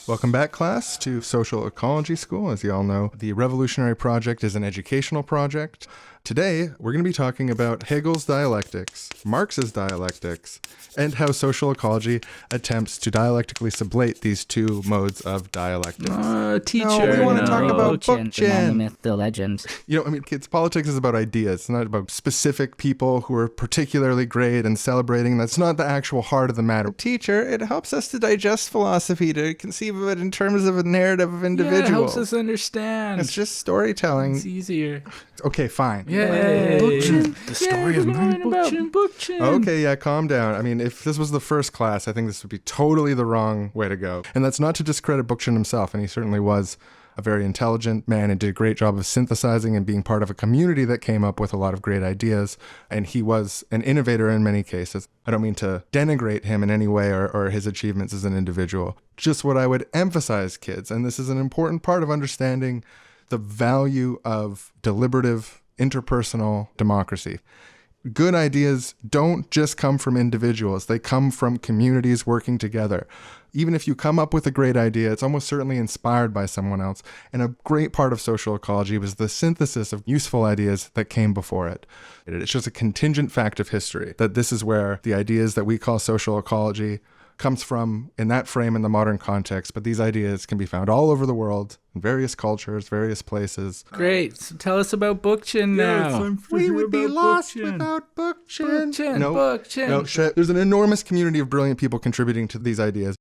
Welcome back, class, to Social Ecology School. As you all know, the Revolutionary Project is an educational project. Today, we're going to be talking about Hegel's dialectics, Marx's dialectics, and how social ecology attempts to dialectically sublate these two modes of dialectics. Teacher. No, we want to talk about Bookchin. The man, the Bookchin. myth, the legend. Kids, politics is about ideas. It's not about specific people who are particularly great and celebrating. That's not the actual heart of the matter. Teacher, it helps us to digest philosophy, to conceive of it in terms of a narrative of individuals. Yeah, it helps us understand. It's just storytelling. It's easier. Okay, fine. Yay. Bookchin. The story of my Bookchin. Okay, yeah, calm down. I mean, if this was the first class, I think this would be totally the wrong way to go. And that's not to discredit Bookchin himself, and he certainly was a very intelligent man and did a great job of synthesizing and being part of a community that came up with a lot of great ideas. And he was an innovator in many cases. I don't mean to denigrate him in any way or his achievements as an individual. Just what I would emphasize, kids, and this is an important part of understanding the value of deliberative interpersonal democracy. Good ideas don't just come from individuals. They come from communities working together. Even if you come up with a great idea, it's almost certainly inspired by someone else. And a great part of social ecology was the synthesis of useful ideas that came before it. It's just a contingent fact of history that this is where the ideas that we call social ecology comes from in that frame in the modern context. But these ideas can be found all over the world, in various cultures, various places. Great. So tell us about Bookchin now. We would be lost without Bookchin. Bookchin. No, shit. There's an enormous community of brilliant people contributing to these ideas.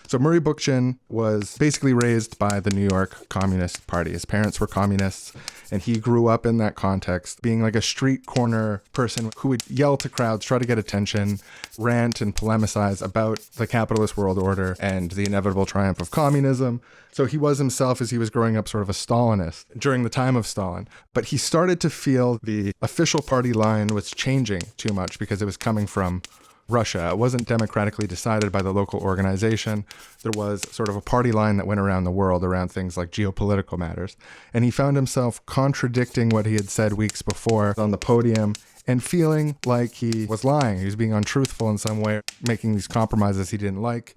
So Murray Bookchin was basically raised by the New York Communist Party. His parents were communists, and he grew up in that context, being like a street corner person who would yell to crowds, try to get attention, rant and polemicize about the capitalist world order and the inevitable triumph of communism. So he was himself, as he was growing up, sort of a Stalinist during the time of Stalin. But he started to feel the official party line was changing too much because it was coming from Russia. It wasn't democratically decided by the local organization. There was sort of a party line that went around the world around things like geopolitical matters. And he found himself contradicting what he had said weeks before on the podium and feeling like he was lying. He was being untruthful in some way, making these compromises he didn't like.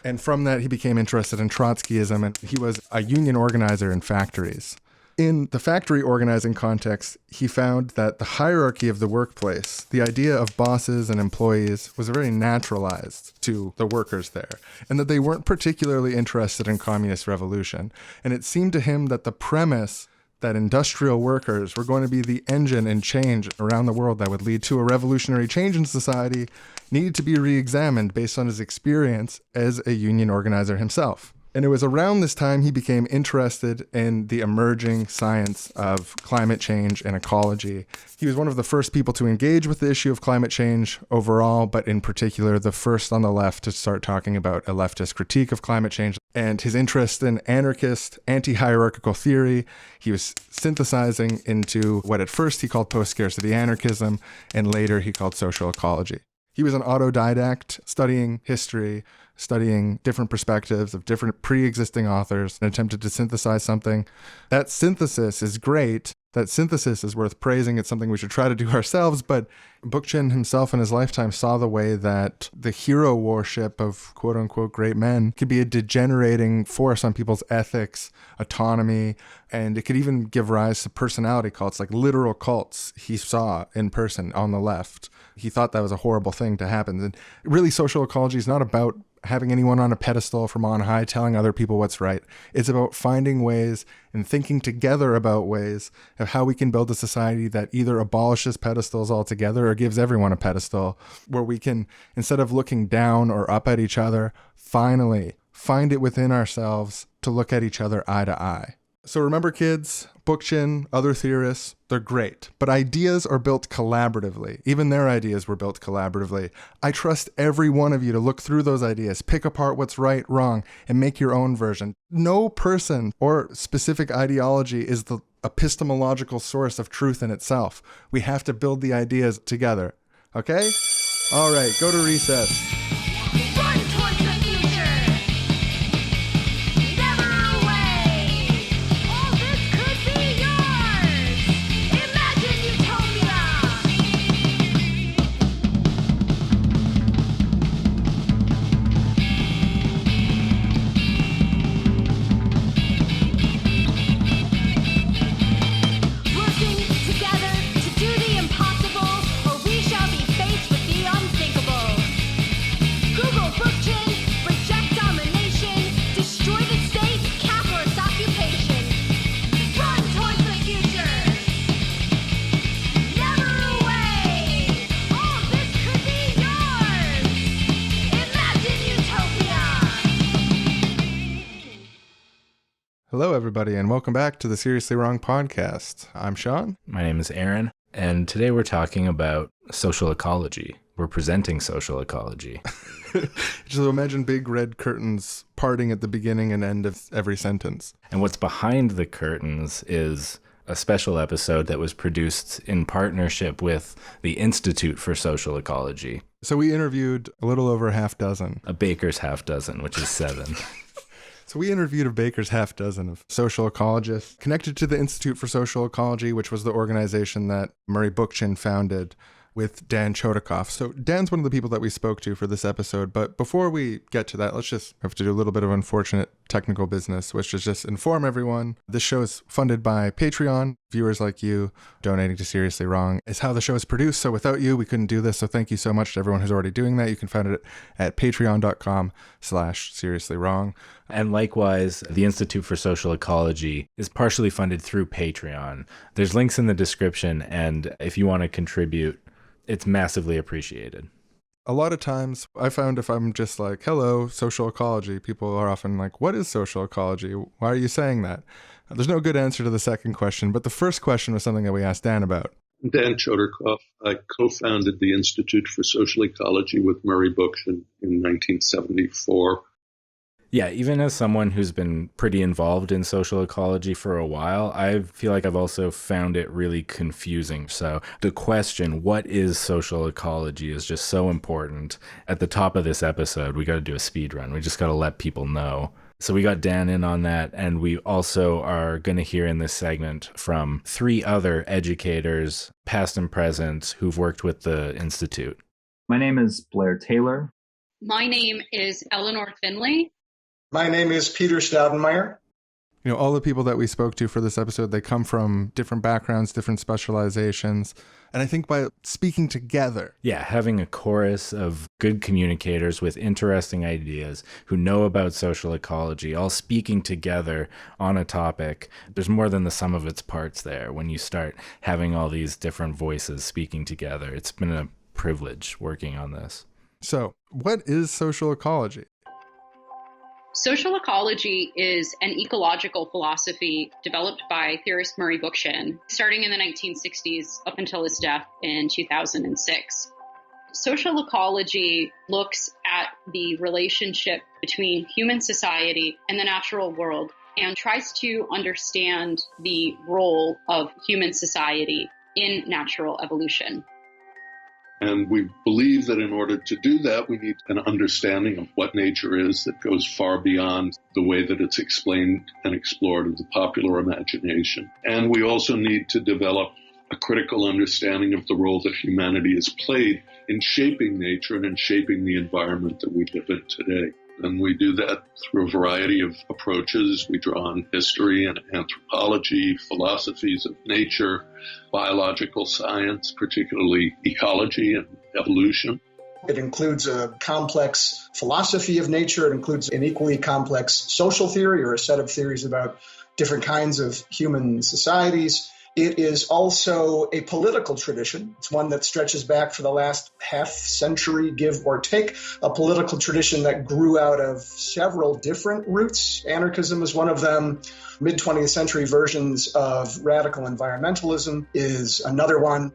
And from that, he became interested in Trotskyism, and he was a union organizer in factories. In the factory organizing context, he found that the hierarchy of the workplace, the idea of bosses and employees, was very naturalized to the workers there, and that they weren't particularly interested in communist revolution. And it seemed to him that the premise that industrial workers were going to be the engine and change around the world that would lead to a revolutionary change in society needed to be re-examined based on his experience as a union organizer himself. And it was around this time he became interested in the emerging science of climate change and ecology. He was one of the first people to engage with the issue of climate change overall, but in particular, the first on the left to start talking about a leftist critique of climate change. And his interest in anarchist, anti-hierarchical theory, he was synthesizing into what at first he called post-scarcity anarchism, and later he called social ecology. He was an autodidact, studying history, studying different perspectives of different pre-existing authors, and attempted to synthesize something. That synthesis is great. That synthesis is worth praising. It's something we should try to do ourselves, but Bookchin himself in his lifetime saw the way that the hero worship of quote-unquote great men could be a degenerating force on people's ethics, autonomy, and it could even give rise to personality cults, like literal cults he saw in person on the left. He thought that was a horrible thing to happen. And really, social ecology is not about having anyone on a pedestal from on high telling other people what's right. It's about finding ways and thinking together about ways of how we can build a society that either abolishes pedestals altogether or gives everyone a pedestal, where we can, instead of looking down or up at each other, finally find it within ourselves to look at each other eye to eye. So remember, kids, Bookchin, other theorists, they're great, but ideas are built collaboratively. Even their ideas were built collaboratively. I trust every one of you to look through those ideas, pick apart what's right, wrong, and make your own version. No person or specific ideology is the epistemological source of truth in itself. We have to build the ideas together. Okay? All right, go to recess. Run towards the future! Never away! All this could be yours! Imagine utopia! Hello, everybody, and welcome back to the Seriously Wrong podcast. I'm Sean. My name is Aaron, and today we're talking about social ecology. We're presenting social ecology. Just imagine big red curtains parting at the beginning and end of every sentence. And what's behind the curtains is a special episode that was produced in partnership with the Institute for Social Ecology. So we interviewed a little over a half dozen. A baker's half dozen, which is 7. So we interviewed a baker's half dozen of social ecologists connected to the Institute for Social Ecology, which was the organization that Murray Bookchin founded with Dan Chodikoff. So Dan's one of the people that we spoke to for this episode. But before we get to that, let's just have to do a little bit of unfortunate technical business, which is just inform everyone. This show is funded by Patreon. Viewers like you donating to Seriously Wrong is how the show is produced. So without you, we couldn't do this. So thank you so much to everyone who's already doing that. You can find it at patreon.com/seriouslywrong. And likewise, the Institute for Social Ecology is partially funded through Patreon. There's links in the description, and if you want to contribute, it's massively appreciated. A lot of times I found if I'm just like, hello, social ecology, people are often like, what is social ecology? Why are you saying that? There's no good answer to the second question, but the first question was something that we asked Dan about. Dan Chodikoff. I co-founded the Institute for Social Ecology with Murray Bookchin in 1974. Yeah, even as someone who's been pretty involved in social ecology for a while, I feel like I've also found it really confusing. So the question, what is social ecology, is just so important. At the top of this episode, we got to do a speed run. We just got to let people know. So we got Dan in on that, and we also are going to hear in this segment from 3 other educators, past and present, who've worked with the Institute. My name is Blair Taylor. My name is Eleanor Finley. My name is Peter Staudemeyer. You know, all the people that we spoke to for this episode, they come from different backgrounds, different specializations. And I think by speaking together. Yeah, having a chorus of good communicators with interesting ideas who know about social ecology, all speaking together on a topic. There's more than the sum of its parts there when you start having all these different voices speaking together. It's been a privilege working on this. So, what is social ecology? Social ecology is an ecological philosophy developed by theorist Murray Bookchin, starting in the 1960s up until his death in 2006. Social ecology looks at the relationship between human society and the natural world and tries to understand the role of human society in natural evolution. And we believe that in order to do that, we need an understanding of what nature is that goes far beyond the way that it's explained and explored in the popular imagination. And we also need to develop a critical understanding of the role that humanity has played in shaping nature and in shaping the environment that we live in today. And we do that through a variety of approaches. We draw on history and anthropology, philosophies of nature, biological science, particularly ecology and evolution. It includes a complex philosophy of nature. It includes an equally complex social theory or a set of theories about different kinds of human societies. It is also a political tradition. It's one that stretches back for the last half century, give or take, a political tradition that grew out of several different roots. Anarchism is one of them. Mid-20th century versions of radical environmentalism is another one.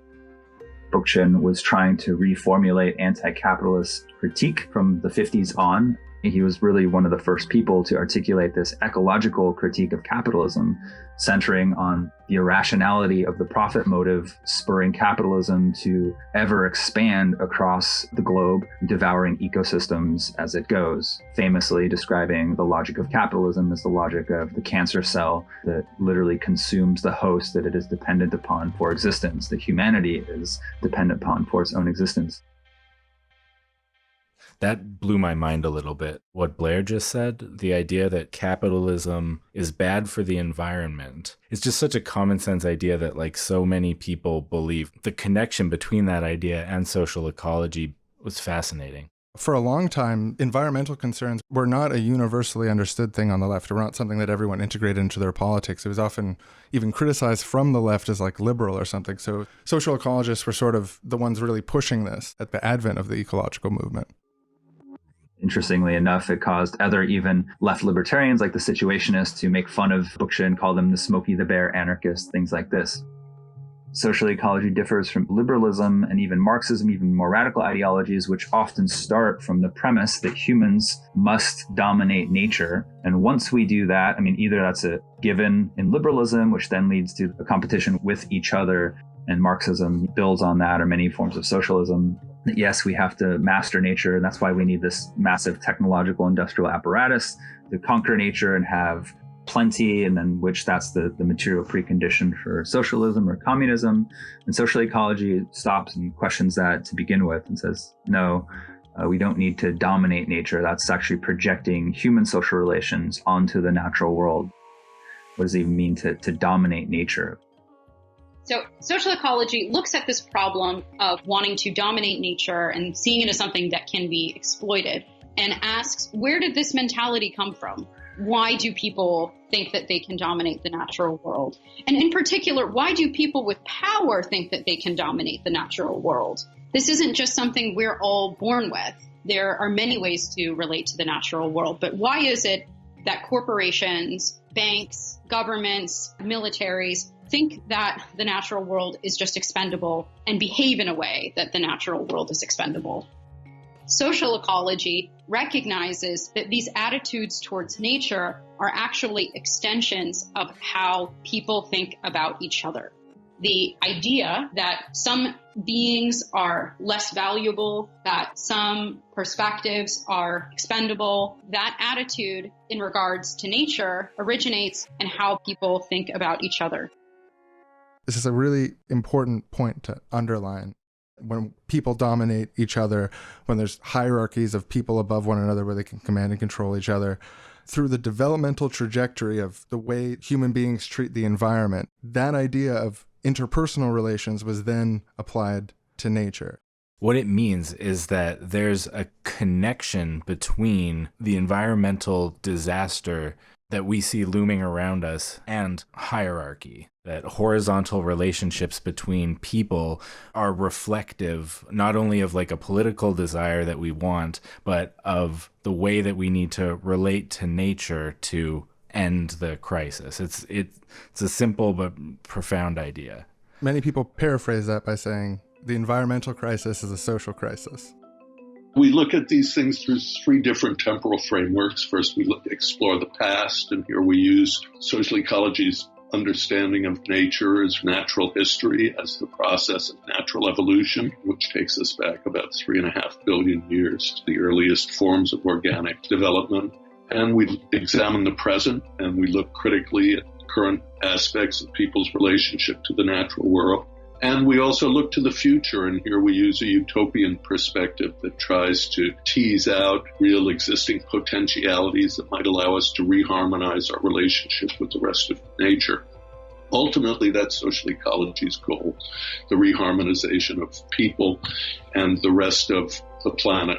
Bookchin was trying to reformulate anti-capitalist critique from the 50s on. He was really one of the first people to articulate this ecological critique of capitalism, centering on the irrationality of the profit motive, spurring capitalism to ever expand across the globe, devouring ecosystems as it goes, famously describing the logic of capitalism as the logic of the cancer cell that literally consumes the host that it is dependent upon for existence, that humanity is dependent upon for its own existence. That blew my mind a little bit. What Blair just said, the idea that capitalism is bad for the environment. It's just such a common sense idea that like so many people believe. The connection between that idea and social ecology was fascinating. For a long time, environmental concerns were not a universally understood thing on the left. They were not something that everyone integrated into their politics. It was often even criticized from the left as like liberal or something. So social ecologists were sort of the ones really pushing this at the advent of the ecological movement. Interestingly enough, it caused other even left libertarians like the Situationists to make fun of Bookchin, call them the Smokey the Bear anarchists, things like this. Social ecology differs from liberalism and even Marxism, even more radical ideologies, which often start from the premise that humans must dominate nature. And once we do that, either that's a given in liberalism, which then leads to a competition with each other, and Marxism builds on that, or many forms of socialism. Yes, we have to master nature, and that's why we need this massive technological industrial apparatus to conquer nature and have plenty, and then which that's the material precondition for socialism or communism. And social ecology stops and questions that to begin with and says, no, we don't need to dominate nature. That's actually projecting human social relations onto the natural world. What does it even mean to dominate nature? So social ecology looks at this problem of wanting to dominate nature and seeing it as something that can be exploited, and asks, where did this mentality come from? Why do people think that they can dominate the natural world? And in particular, why do people with power think that they can dominate the natural world? This isn't just something we're all born with. There are many ways to relate to the natural world, but why is it that corporations, banks, governments, militaries think that the natural world is just expendable and behave in a way that the natural world is expendable? Social ecology recognizes that these attitudes towards nature are actually extensions of how people think about each other. The idea that some beings are less valuable, that some perspectives are expendable, that attitude in regards to nature originates in how people think about each other. This is a really important point to underline. When people dominate each other, when there's hierarchies of people above one another where they can command and control each other, through the developmental trajectory of the way human beings treat the environment, that idea of interpersonal relations was then applied to nature. What it means is that there's a connection between the environmental disaster that we see looming around us and hierarchy, that horizontal relationships between people are reflective not only of like a political desire that we want, but of the way that we need to relate to nature to end the crisis. It's a simple but profound idea. Many people paraphrase that by saying the environmental crisis is a social crisis. We look at these things through three different temporal frameworks. First, we explore the past, and here we use social ecology's understanding of nature as natural history, as the process of natural evolution, which takes us back about 3.5 billion years to the earliest forms of organic development. And we examine the present, and we look critically at current aspects of people's relationship to the natural world. And we also look to the future, and here we use a utopian perspective that tries to tease out real existing potentialities that might allow us to reharmonize our relationship with the rest of nature. Ultimately, that's social ecology's goal, the reharmonization of people and the rest of the planet.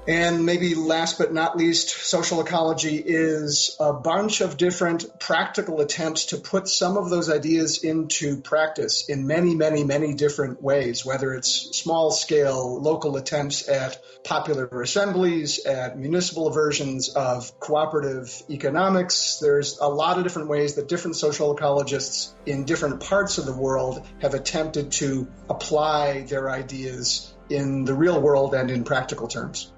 And maybe last but not least, social ecology is a bunch of different practical attempts to put some of those ideas into practice in many, many, many different ways, whether it's small-scale local attempts at popular assemblies, at municipal versions of cooperative economics. There's a lot of different ways that different social ecologists in different parts of the world have attempted to apply their ideas in the real world and in practical terms.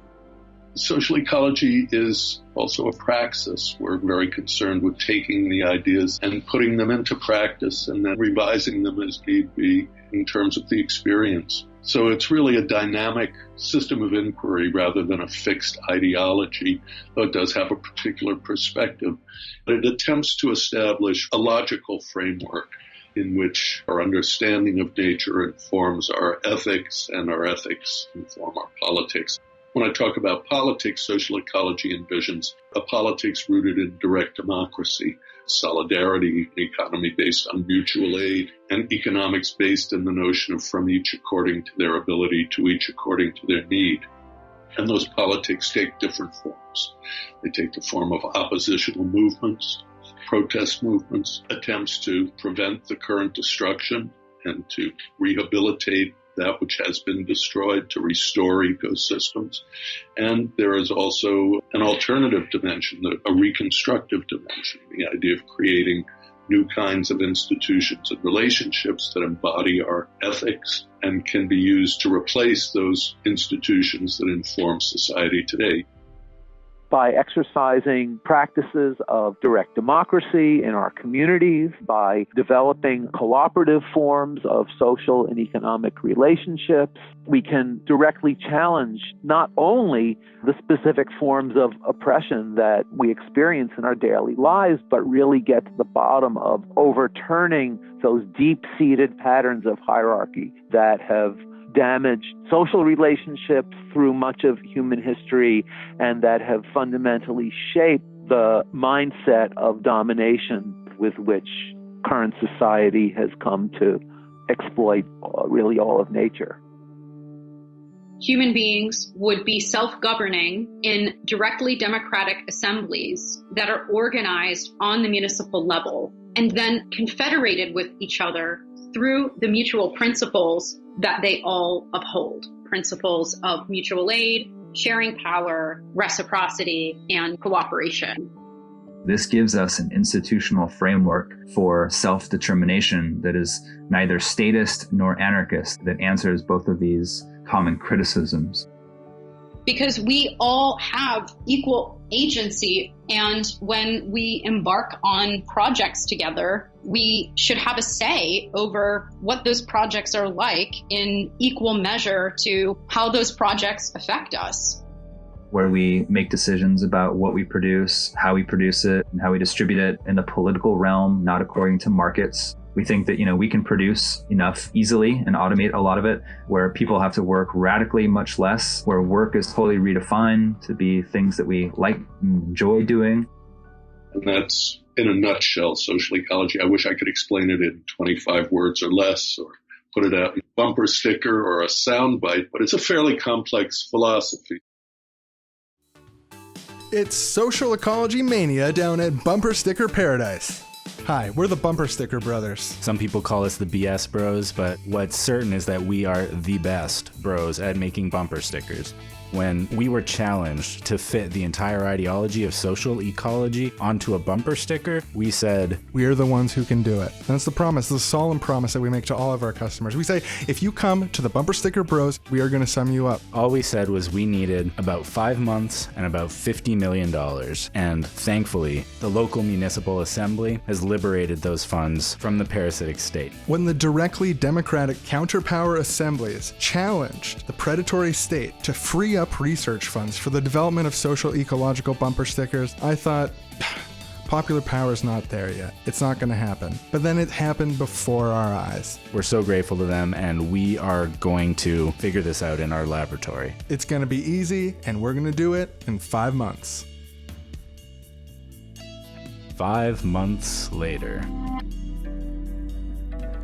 Social ecology is also a praxis. We're very concerned with taking the ideas and putting them into practice and then revising them as need be in terms of the experience. So it's really a dynamic system of inquiry rather than a fixed ideology, though it does have a particular perspective. It attempts to establish a logical framework in which our understanding of nature informs our ethics, and our ethics inform our politics. When I talk about politics, social ecology envisions a politics rooted in direct democracy, solidarity, an economy based on mutual aid, and economics based in the notion of from each according to their ability to each according to their need. And those politics take different forms. They take the form of oppositional movements, protest movements, attempts to prevent the current destruction and to rehabilitate that which has been destroyed, to restore ecosystems. And there is also an alternative dimension, a reconstructive dimension, the idea of creating new kinds of institutions and relationships that embody our ethics and can be used to replace those institutions that inform society today. By exercising practices of direct democracy in our communities, by developing cooperative forms of social and economic relationships, we can directly challenge not only the specific forms of oppression that we experience in our daily lives, but really get to the bottom of overturning those deep-seated patterns of hierarchy that have damaged social relationships through much of human history and that have fundamentally shaped the mindset of domination with which current society has come to exploit really all of nature. Human beings would be self-governing in directly democratic assemblies that are organized on the municipal level and then confederated with each other through the mutual principles that they all uphold. Principles of mutual aid, sharing power, reciprocity, and cooperation. This gives us an institutional framework for self-determination that is neither statist nor anarchist, that answers both of these common criticisms. Because we all have equal agency, and when we embark on projects together, we should have a say over what those projects are like in equal measure to how those projects affect us. Where we make decisions about what we produce, how we produce it, and how we distribute it in the political realm, not according to markets. We think that, we can produce enough easily and automate a lot of it, where people have to work radically much less, where work is totally redefined to be things that we like and enjoy doing. And that's, in a nutshell, social ecology. I wish I could explain it in 25 words or less, or put it out in a bumper sticker or a soundbite, but it's a fairly complex philosophy. It's social ecology mania down at Bumper Sticker Paradise. Hi, we're the Bumper Sticker Brothers. Some people call us the BS Bros, but what's certain is that we are the best bros at making bumper stickers. When we were challenged to fit the entire ideology of social ecology onto a bumper sticker, we said, We are the ones who can do it. And that's the promise, the solemn promise that we make to all of our customers. We say, if you come to the Bumper Sticker Bros, we are going to sum you up. all we said was we needed about 5 months and about $50 million. And thankfully, the local municipal assembly has liberated those funds from the parasitic state. When the directly democratic counterpower assemblies challenged the predatory state to free up research funds for the development of social ecological bumper stickers, I thought, popular power is not there yet. It's not going to happen. But then it happened before our eyes. We're so grateful to them, and we are going to figure this out in our laboratory. It's going to be easy, and we're going to do it in 5 months. 5 months later.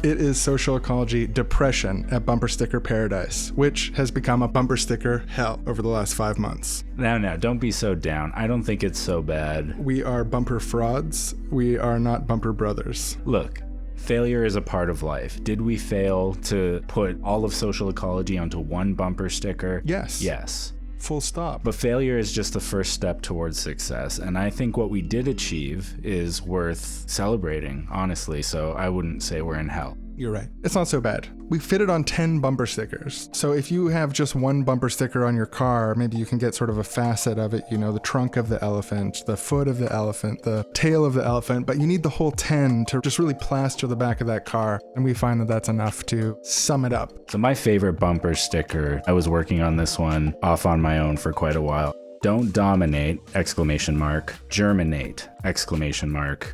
It is social ecology depression at Bumper Sticker Paradise, which has become a bumper sticker hell over the last 5 months. Now, don't be so down. I don't think it's so bad. We are bumper frauds. We are not bumper brothers. Look, failure is a part of life. Did we fail to put all of social ecology onto one bumper sticker? Yes. Yes. Full stop. But failure is just the first step towards success. And I think what we did achieve is worth celebrating, honestly. So I wouldn't say we're in hell. You're right. It's not so bad. We fitted on 10 bumper stickers. So if you have just one bumper sticker on your car, maybe you can get sort of a facet of it, the trunk of the elephant, the foot of the elephant, the tail of the elephant, but you need the whole 10 to just really plaster the back of that car. And we find that that's enough to sum it up. So my favorite bumper sticker, I was working on this one off on my own for quite a while. Don't dominate, ! Germinate, !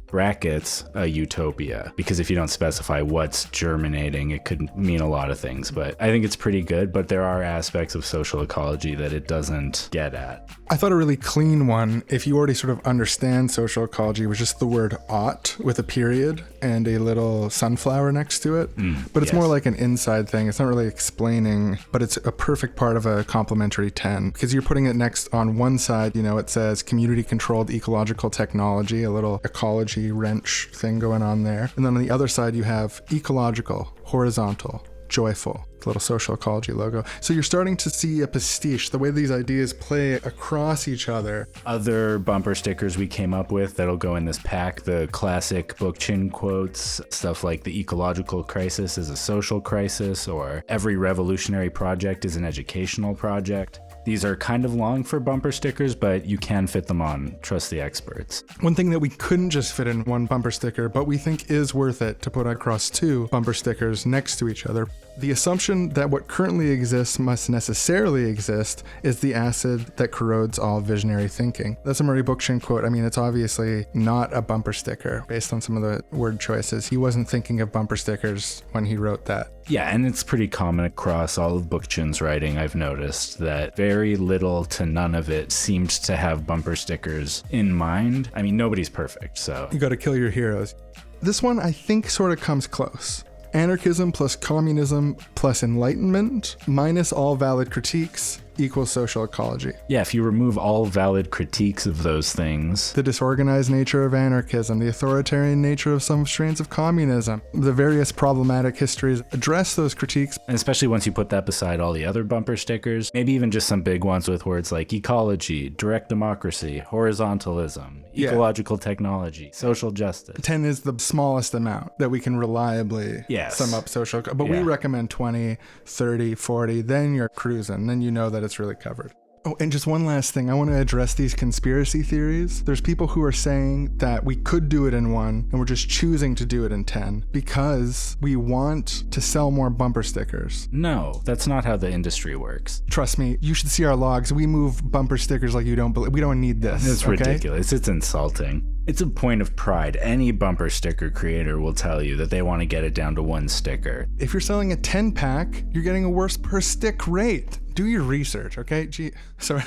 Brackets, a utopia. Because if you don't specify what's germinating, it could mean a lot of things. But I think it's pretty good, but there are aspects of social ecology that it doesn't get at. I thought a really clean one, if you already sort of understand social ecology, was just the word ought with a period and a little sunflower next to it. But it's more like an inside thing. It's not really explaining, but it's a perfect part of a complementary 10 because you're putting it next on one side, it says community controlled ecological technology, a little ecology wrench thing going on there. And then on the other side, you have ecological, horizontal, joyful. The little social ecology logo. So you're starting to see a pastiche, the way these ideas play across each other. Other bumper stickers we came up with that'll go in this pack, the classic Bookchin quotes, stuff like the ecological crisis is a social crisis, or every revolutionary project is an educational project. These are kind of long for bumper stickers, but you can fit them on. Trust the experts. One thing that we couldn't just fit in one bumper sticker, but we think is worth it to put across two bumper stickers next to each other. The assumption that what currently exists must necessarily exist is the acid that corrodes all visionary thinking. That's a Murray Bookchin quote. I mean, it's obviously not a bumper sticker based on some of the word choices. He wasn't thinking of bumper stickers when he wrote that. Yeah, and it's pretty common across all of Bookchin's writing, I've noticed, that very little to none of it seemed to have bumper stickers in mind. I mean, nobody's perfect, so... You gotta kill your heroes. This one, I think, sort of comes close. Anarchism plus communism plus enlightenment minus all valid critiques equals social ecology. Yeah, if you remove all valid critiques of those things. The disorganized nature of anarchism, the authoritarian nature of some strains of communism, the various problematic histories, address those critiques. And especially once you put that beside all the other bumper stickers, maybe even just some big ones with words like ecology, direct democracy, horizontalism, ecological technology, social justice. 10 is the smallest amount that we can reliably sum up social, but we recommend 20, 30, 40, then you're cruising, then you know that it's really covered. Oh, and just one last thing. I want to address these conspiracy theories. There's people who are saying that we could do it in 1 and we're just choosing to do it in 10 because we want to sell more bumper stickers. No, that's not how the industry works. Trust me, you should see our logs. We move bumper stickers like you don't believe. We don't need this. It's ridiculous. It's insulting. It's a point of pride. Any bumper sticker creator will tell you that they want to get it down to 1 sticker. If you're selling a 10-pack, you're getting a worse per stick rate. Do your research, okay? Gee, sorry,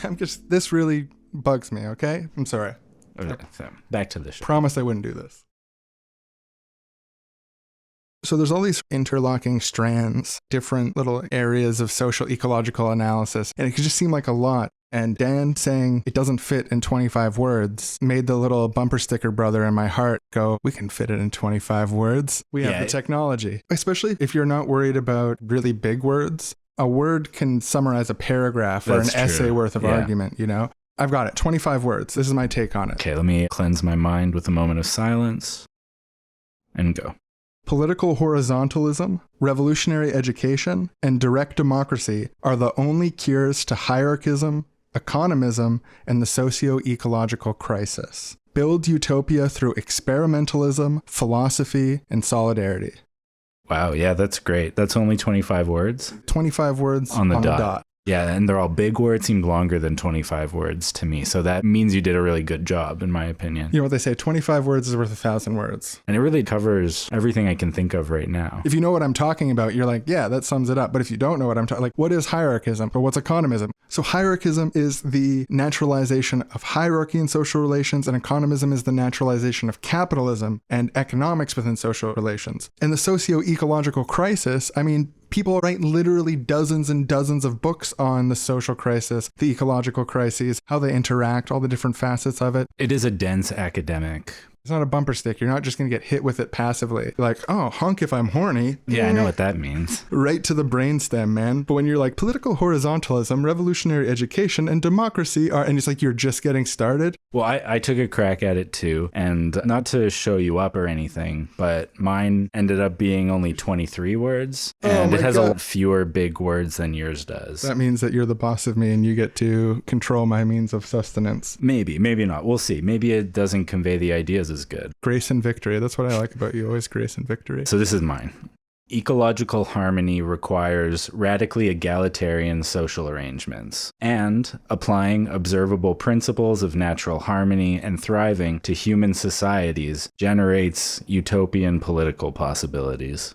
this really bugs me, okay? I'm sorry. Okay, so back to the show. Promise I wouldn't do this. So there's all these interlocking strands, different little areas of social ecological analysis, and it could just seem like a lot. And Dan saying it doesn't fit in 25 words made the little bumper sticker brother in my heart go, we can fit it in 25 words. We have the technology. Especially if you're not worried about really big words. A word can summarize a paragraph or an essay worth of argument, you know? I've got it. 25 words. This is my take on it. Okay, let me cleanse my mind with a moment of silence and go. Political horizontalism, revolutionary education, and direct democracy are the only cures to hierarchism, economism, and the socio-ecological crisis. Build utopia through experimentalism, philosophy, and solidarity. Wow, yeah, that's great. That's only 25 words? 25 words on the dot. Yeah, and they're all big words, seemed longer than 25 words to me. So that means you did a really good job, in my opinion. You know what they say, 25 words is worth 1,000 words. And it really covers everything I can think of right now. If you know what I'm talking about, you're like, yeah, that sums it up. But if you don't know what I'm talking, like, what is hierarchism or what's economism? So hierarchism is the naturalization of hierarchy in social relations, and economism is the naturalization of capitalism and economics within social relations. And the socio-ecological crisis, I mean, people write literally dozens and dozens of books on the social crisis, the ecological crises, how they interact, all the different facets of it. It is a dense academic. It's not a bumper stick. You're not just going to get hit with it passively. You're like, oh, hunk if I'm horny. Yeah, I know what that means. Right to the brainstem, man. But when you're like political horizontalism, revolutionary education, and democracy are, and it's like you're just getting started. Well, I took a crack at it too. And not to show you up or anything, but mine ended up being only 23 words. And it has a lot fewer big words than yours does. That means that you're the boss of me and you get to control my means of sustenance. Maybe, maybe not. We'll see. Maybe it doesn't convey the ideas as good. Grace and victory. That's what I like about you. Always grace and victory. So this is mine. Ecological harmony requires radically egalitarian social arrangements and applying observable principles of natural harmony and thriving to human societies generates utopian political possibilities.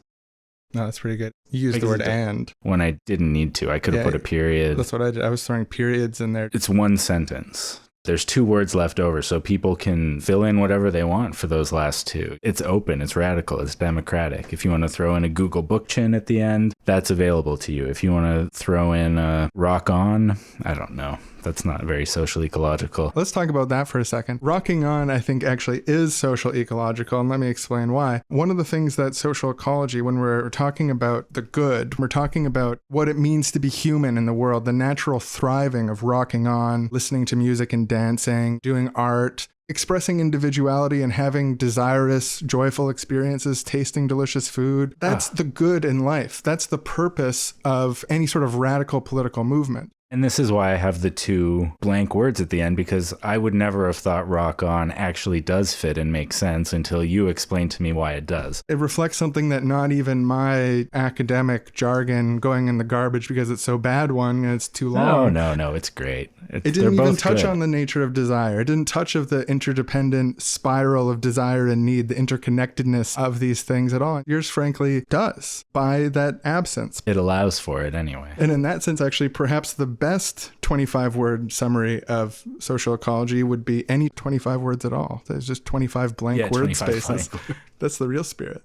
No, that's pretty good. You used the word and. When I didn't need to. I could have put a period. That's what I did. I was throwing periods in there. It's one sentence. There's 2 words left over, so people can fill in whatever they want for those last 2. It's open, it's radical, it's democratic. If you want to throw in a Google Bookchin at the end, that's available to you. If you want to throw in a rock on, I don't know. That's not very social ecological. Let's talk about that for a second. Rocking on, I think, actually is social ecological, and let me explain why. One of the things that social ecology, when we're talking about the good, we're talking about what it means to be human in the world, the natural thriving of rocking on, listening to music and dancing, doing art, expressing individuality and having desirous, joyful experiences, tasting delicious food. That's the good in life. That's the purpose of any sort of radical political movement. And this is why I have the two blank words at the end, because I would never have thought rock on actually does fit and make sense until you explained to me why it does. It reflects something that not even my academic jargon going in the garbage because it's so bad one and it's too long. No, it's great. It didn't even touch on the nature of desire. It didn't touch of the interdependent spiral of desire and need, the interconnectedness of these things at all. Yours, frankly, does by that absence. It allows for it anyway. And in that sense, actually, perhaps the best 25-word summary of social ecology would be any 25 words at all. There's just 25 blank word spaces. That's the real spirit.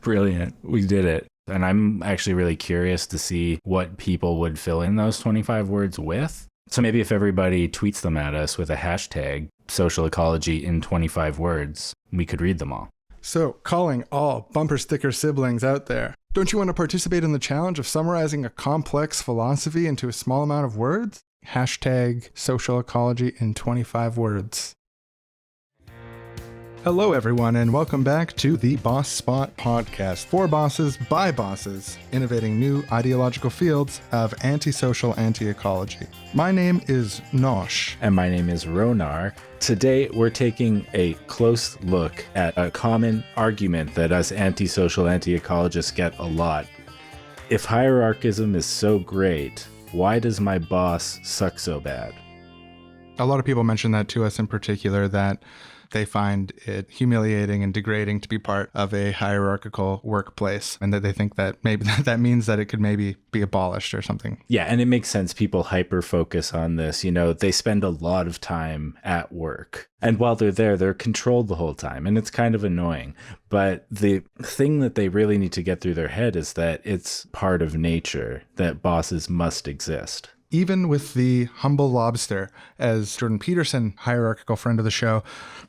Brilliant. We did it. And I'm actually really curious to see what people would fill in those 25 words with. So maybe if everybody tweets them at us with a hashtag, social ecology in 25 words, we could read them all. So, calling all bumper sticker siblings out there, don't you want to participate in the challenge of summarizing a complex philosophy into a small amount of words? Hashtag social ecology in 25 words. Hello, everyone, and welcome back to the Boss Spot podcast. For bosses, by bosses, innovating new ideological fields of antisocial anti-ecology. My name is Nosh. And my name is Ronar. Today, we're taking a close look at a common argument that us antisocial anti-ecologists get a lot. If hierarchism is so great, why does my boss suck so bad? A lot of people mention that to us in particular, that they find it humiliating and degrading to be part of a hierarchical workplace, and that they think that maybe that means that it could maybe be abolished or something. Yeah, and it makes sense. People hyper focus on this. You know, they spend a lot of time at work. And while they're there, they're controlled the whole time. And it's kind of annoying. But the thing that they really need to get through their head is that it's part of nature, that bosses must exist. Even with the humble lobster, as Jordan Peterson, hierarchical friend of the show,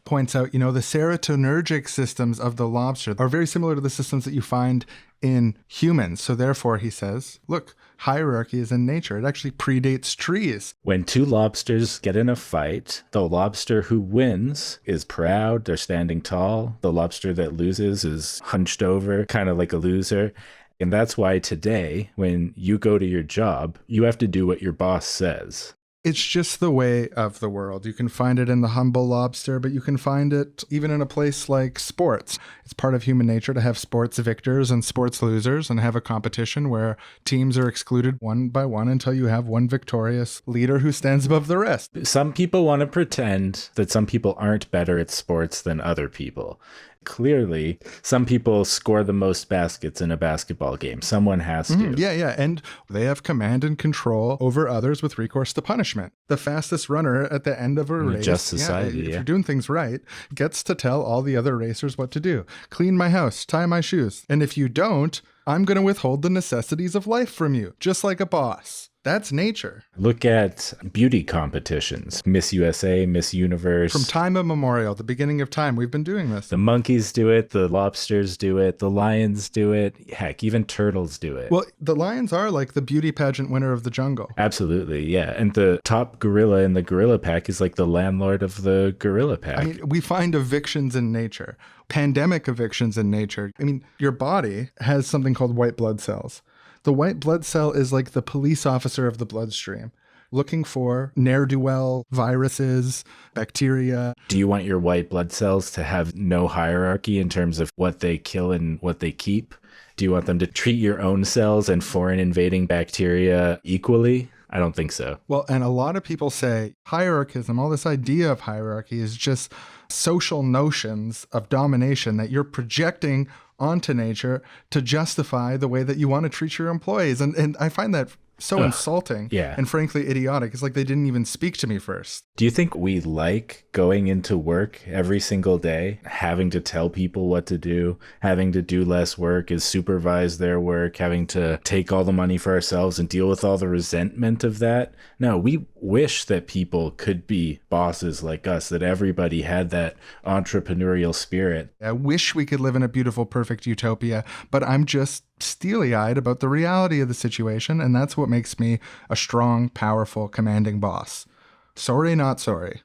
points out, the serotonergic systems of the lobster are very similar to the systems that you find in humans. So therefore, he says, look, hierarchy is in nature. It actually predates trees. When two lobsters get in a fight, the lobster who wins is proud, they're standing tall. The lobster that loses is hunched over, kind of like a loser. And that's why today, when you go to your job, you have to do what your boss says. It's just the way of the world. You can find it in the humble lobster, but you can find it even in a place like sports. It's part of human nature to have sports victors and sports losers and have a competition where teams are excluded one by one until you have one victorious leader who stands above the rest. Some people want to pretend that some people aren't better at sports than other people. Clearly, some people score the most baskets in a basketball game. Someone has to. Yeah. And they have command and control over others with recourse to punishment. The fastest runner at the end of a race, just society, if you're doing things right, gets to tell all the other racers what to do. Clean my house, tie my shoes. And if you don't, I'm going to withhold the necessities of life from you, just like a boss. That's nature. Look at beauty competitions. Miss USA, Miss Universe. From time immemorial, the beginning of time, we've been doing this. The monkeys do it, the lobsters do it, the lions do it. Heck, even turtles do it. Well, the lions are like the beauty pageant winner of the jungle. Absolutely, yeah. And the top gorilla in the gorilla pack is like the landlord of the gorilla pack. I mean, we find evictions in nature, pandemic evictions in nature. I mean, your body has something called white blood cells. The white blood cell is like the police officer of the bloodstream, looking for ne'er-do-well viruses, bacteria. Do you want your white blood cells to have no hierarchy in terms of what they kill and what they keep? Do you want them to treat your own cells and foreign invading bacteria equally? I don't think so. Well, and a lot of people say hierarchism, all this idea of hierarchy is just social notions of domination that you're projecting onto nature to justify the way that you want to treat your employees. And I find that so insulting yeah. and frankly idiotic. It's like they didn't even speak to me first. Do you think we like going into work every single day, having to tell people what to do, having to do less work, is supervise their work, having to take all the money for ourselves and deal with all the resentment of that? No, we wish that people could be bosses like us, that everybody had that entrepreneurial spirit. I wish we could live in a beautiful, perfect utopia, but I'm just steely-eyed about the reality of the situation, and that's what makes me a strong, powerful, commanding boss. Sorry, not sorry.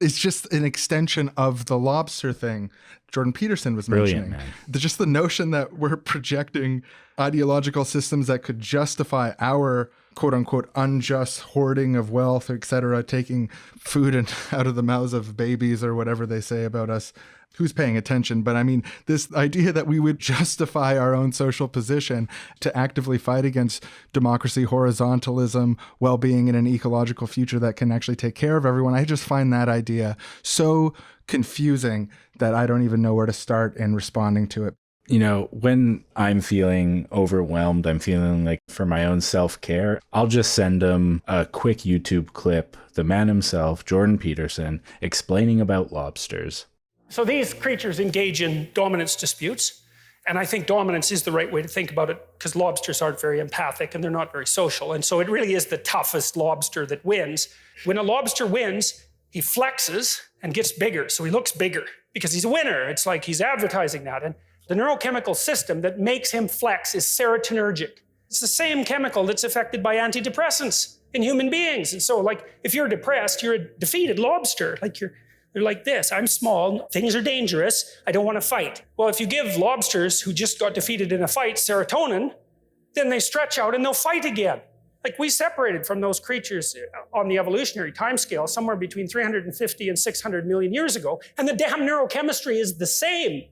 It's just an extension of the lobster thing Jordan Peterson was mentioning. Man. Just the notion that we're projecting ideological systems that could justify our quote-unquote unjust hoarding of wealth, etc., taking food out of the mouths of babies or whatever they say about us. Who's paying attention? But I mean, this idea that we would justify our own social position to actively fight against democracy, horizontalism, well-being, in an ecological future that can actually take care of everyone. I just find that idea so confusing that I don't even know where to start in responding to it. You know, when I'm feeling overwhelmed, I'm feeling like for my own self-care, I'll just send them a quick YouTube clip, the man himself, Jordan Peterson, explaining about lobsters. So these creatures engage in dominance disputes, and I think dominance is the right way to think about it because lobsters aren't very empathic and they're not very social, and so it really is the toughest lobster that wins. When a lobster wins, he flexes and gets bigger, so he looks bigger because he's a winner. It's like he's advertising that, and the neurochemical system that makes him flex is serotonergic. It's the same chemical that's affected by antidepressants in human beings, and so like if you're depressed, you're a defeated lobster, like you're like this. I'm small, things are dangerous, I don't want to fight. Well, if you give lobsters who just got defeated in a fight serotonin, then they stretch out and they'll fight again. Like we separated from those creatures on the evolutionary timescale somewhere between 350 and 600 million years ago, and the damn neurochemistry is the same.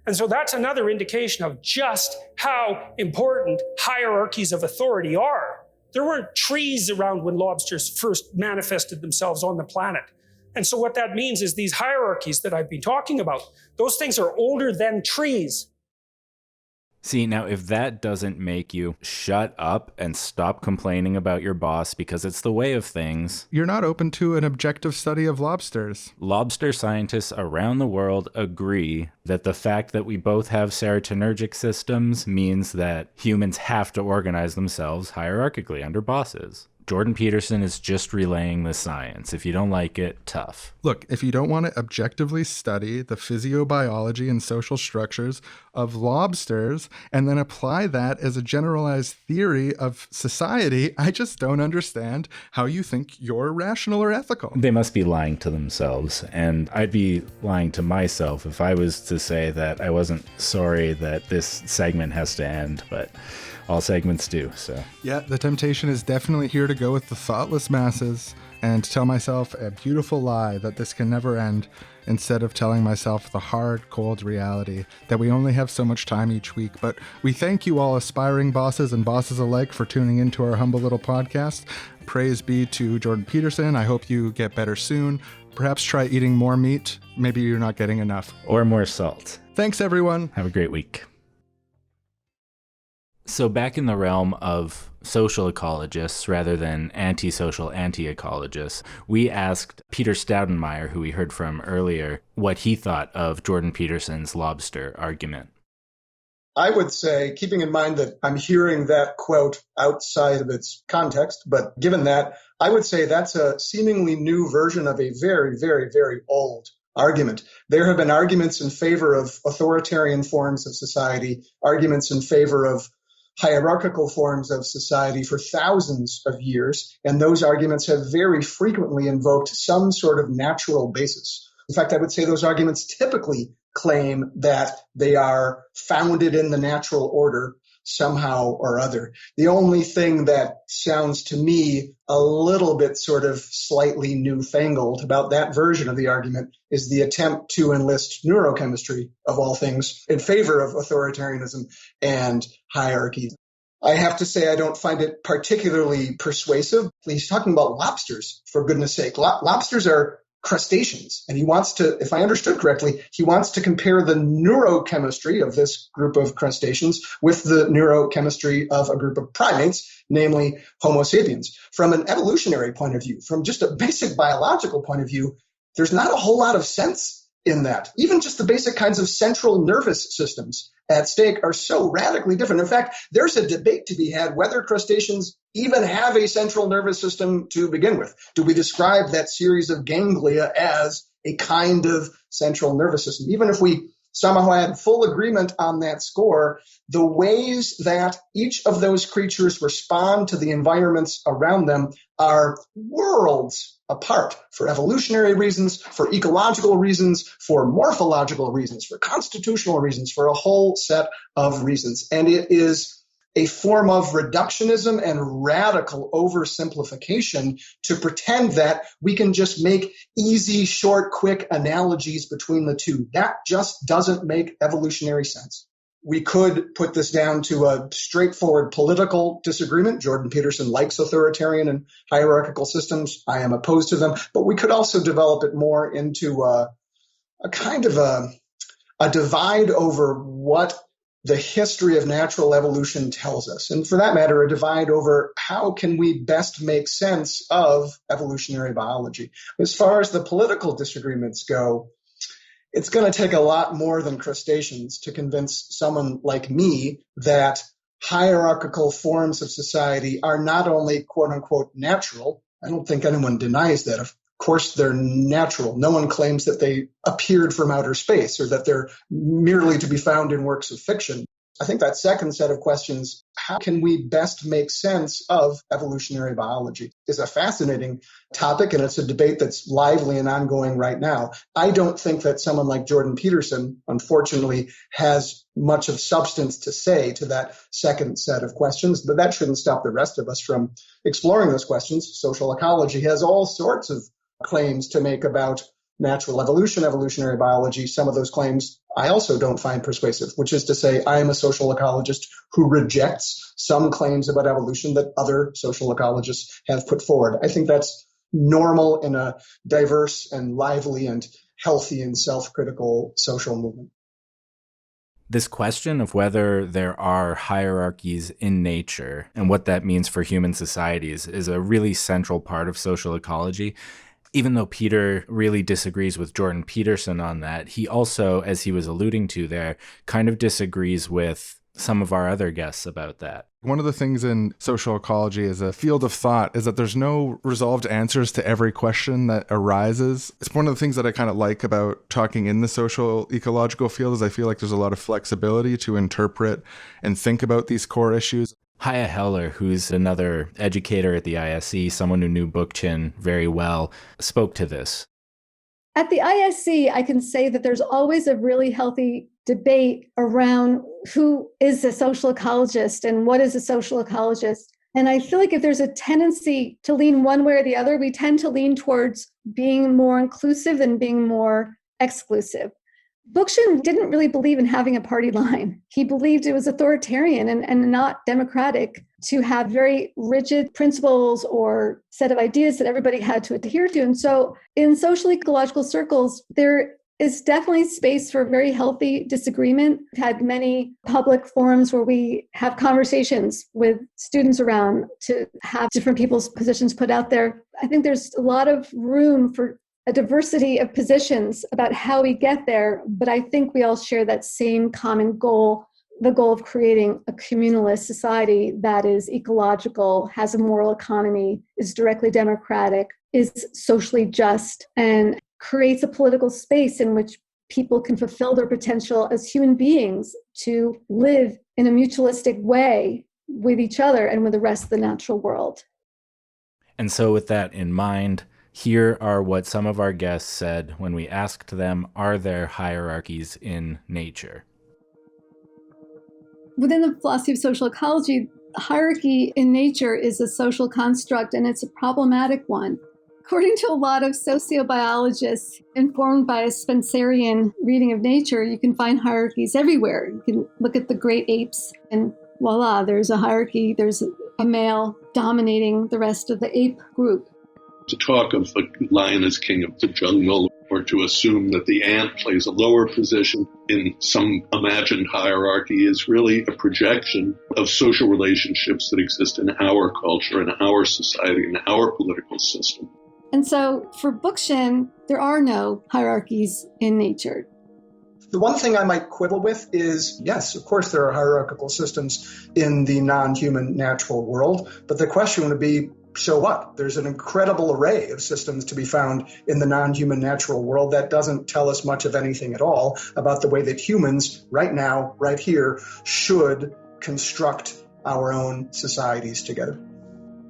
And so that's another indication of just how important hierarchies of authority are. There weren't trees around when lobsters first manifested themselves on the planet. And so what that means is these hierarchies that I've been talking about, those things are older than trees. See, now if that doesn't make you shut up and stop complaining about your boss because it's the way of things. You're not open to an objective study of lobsters. Lobster scientists around the world agree that the fact that we both have serotonergic systems means that humans have to organize themselves hierarchically under bosses. Jordan Peterson is just relaying the science. If you don't like it, tough. Look, if you don't want to objectively study the physiobiology and social structures of lobsters and then apply that as a generalized theory of society, I just don't understand how you think you're rational or ethical. They must be lying to themselves, and I'd be lying to myself if I was to say that I wasn't sorry that this segment has to end, but all segments do, so. Yeah, the temptation is definitely here to go with the thoughtless masses and tell myself a beautiful lie that this can never end, instead of telling myself the hard, cold reality that we only have so much time each week. But we thank you all aspiring bosses and bosses alike for tuning into our humble little podcast. Praise be to Jordan Peterson. I hope you get better soon. Perhaps try eating more meat. Maybe you're not getting enough. Or more salt. Thanks, everyone. Have a great week. So back in the realm of social ecologists rather than antisocial anti-ecologists, we asked Peter Staudemeyer, who we heard from earlier, what he thought of Jordan Peterson's lobster argument. I would say, keeping in mind that I'm hearing that quote outside of its context, but given that, I would say that's a seemingly new version of a very, very, very old argument. There have been arguments in favor of authoritarian forms of society, arguments in favor of hierarchical forms of society for thousands of years, and those arguments have very frequently invoked some sort of natural basis. In fact, I would say those arguments typically claim that they are founded in the natural order somehow or other. The only thing that sounds to me a little bit sort of slightly newfangled about that version of the argument is the attempt to enlist neurochemistry, of all things, in favor of authoritarianism and hierarchy. I have to say I don't find it particularly persuasive. He's talking about lobsters, for goodness sake. Lobsters are crustaceans. And he wants to, if I understood correctly, he wants to compare the neurochemistry of this group of crustaceans with the neurochemistry of a group of primates, namely Homo sapiens. From an evolutionary point of view, from just a basic biological point of view, there's not a whole lot of sense in that. Even just the basic kinds of central nervous systems at stake are so radically different. In fact, there's a debate to be had whether crustaceans even have a central nervous system to begin with. Do we describe that series of ganglia as a kind of central nervous system? Even if we somehow had full agreement on that score, the ways that each of those creatures respond to the environments around them are worlds apart for evolutionary reasons, for ecological reasons, for morphological reasons, for constitutional reasons, for a whole set of reasons. And it is a form of reductionism and radical oversimplification to pretend that we can just make easy, short, quick analogies between the two. That just doesn't make evolutionary sense. We could put this down to a straightforward political disagreement. Jordan Peterson likes authoritarian and hierarchical systems. I am opposed to them. But we could also develop it more into a kind of a divide over what the history of natural evolution tells us. And for that matter, a divide over how can we best make sense of evolutionary biology. As far as the political disagreements go, it's going to take a lot more than crustaceans to convince someone like me that hierarchical forms of society are not only quote unquote natural. I don't think anyone denies that. Of course, they're natural. No one claims that they appeared from outer space or that they're merely to be found in works of fiction. I think that second set of questions, how can we best make sense of evolutionary biology, is a fascinating topic, and it's a debate that's lively and ongoing right now. I don't think that someone like Jordan Peterson, unfortunately, has much of substance to say to that second set of questions, but that shouldn't stop the rest of us from exploring those questions. Social ecology has all sorts of claims to make about natural evolution, evolutionary biology. Some of those claims I also don't find persuasive, which is to say I am a social ecologist who rejects some claims about evolution that other social ecologists have put forward. I think that's normal in a diverse and lively and healthy and self-critical social movement. This question of whether there are hierarchies in nature and what that means for human societies is a really central part of social ecology. Even though Peter really disagrees with Jordan Peterson on that, he also, as he was alluding to there, kind of disagrees with some of our other guests about that. One of the things in social ecology as a field of thought is that there's no resolved answers to every question that arises. It's one of the things that I kind of like about talking in the social ecological field is I feel like there's a lot of flexibility to interpret and think about these core issues. Chaia Heller, who's another educator at the ISE, someone who knew Bookchin very well, spoke to this. At the ISE, I can say that there's always a really healthy debate around who is a social ecologist and what is a social ecologist. And I feel like if there's a tendency to lean one way or the other, we tend to lean towards being more inclusive than being more exclusive. Bookchin didn't really believe in having a party line. He believed it was authoritarian and not democratic to have very rigid principles or set of ideas that everybody had to adhere to. And so in social ecological circles, there is definitely space for very healthy disagreement. We've had many public forums where we have conversations with students around to have different people's positions put out there. I think there's a lot of room for a diversity of positions about how we get there, but I think we all share that same common goal, the goal of creating a communalist society that is ecological, has a moral economy, is directly democratic, is socially just, and creates a political space in which people can fulfill their potential as human beings to live in a mutualistic way with each other and with the rest of the natural world. And so with that in mind, here are what some of our guests said when we asked them, are there hierarchies in nature? Within the philosophy of social ecology, hierarchy in nature is a social construct, and it's a problematic one. According to a lot of sociobiologists informed by a Spencerian reading of nature, you can find hierarchies everywhere. You can look at the great apes and voila, there's a hierarchy. There's a male dominating the rest of the ape group. To talk of the lion as king of the jungle, or to assume that the ant plays a lower position in some imagined hierarchy, is really a projection of social relationships that exist in our culture, in our society, in our political system. And so for Bookchin, there are no hierarchies in nature. The one thing I might quibble with is, yes, of course there are hierarchical systems in the non-human natural world, but the question would be, so what? There's an incredible array of systems to be found in the non-human natural world that doesn't tell us much of anything at all about the way that humans, right now, right here, should construct our own societies together.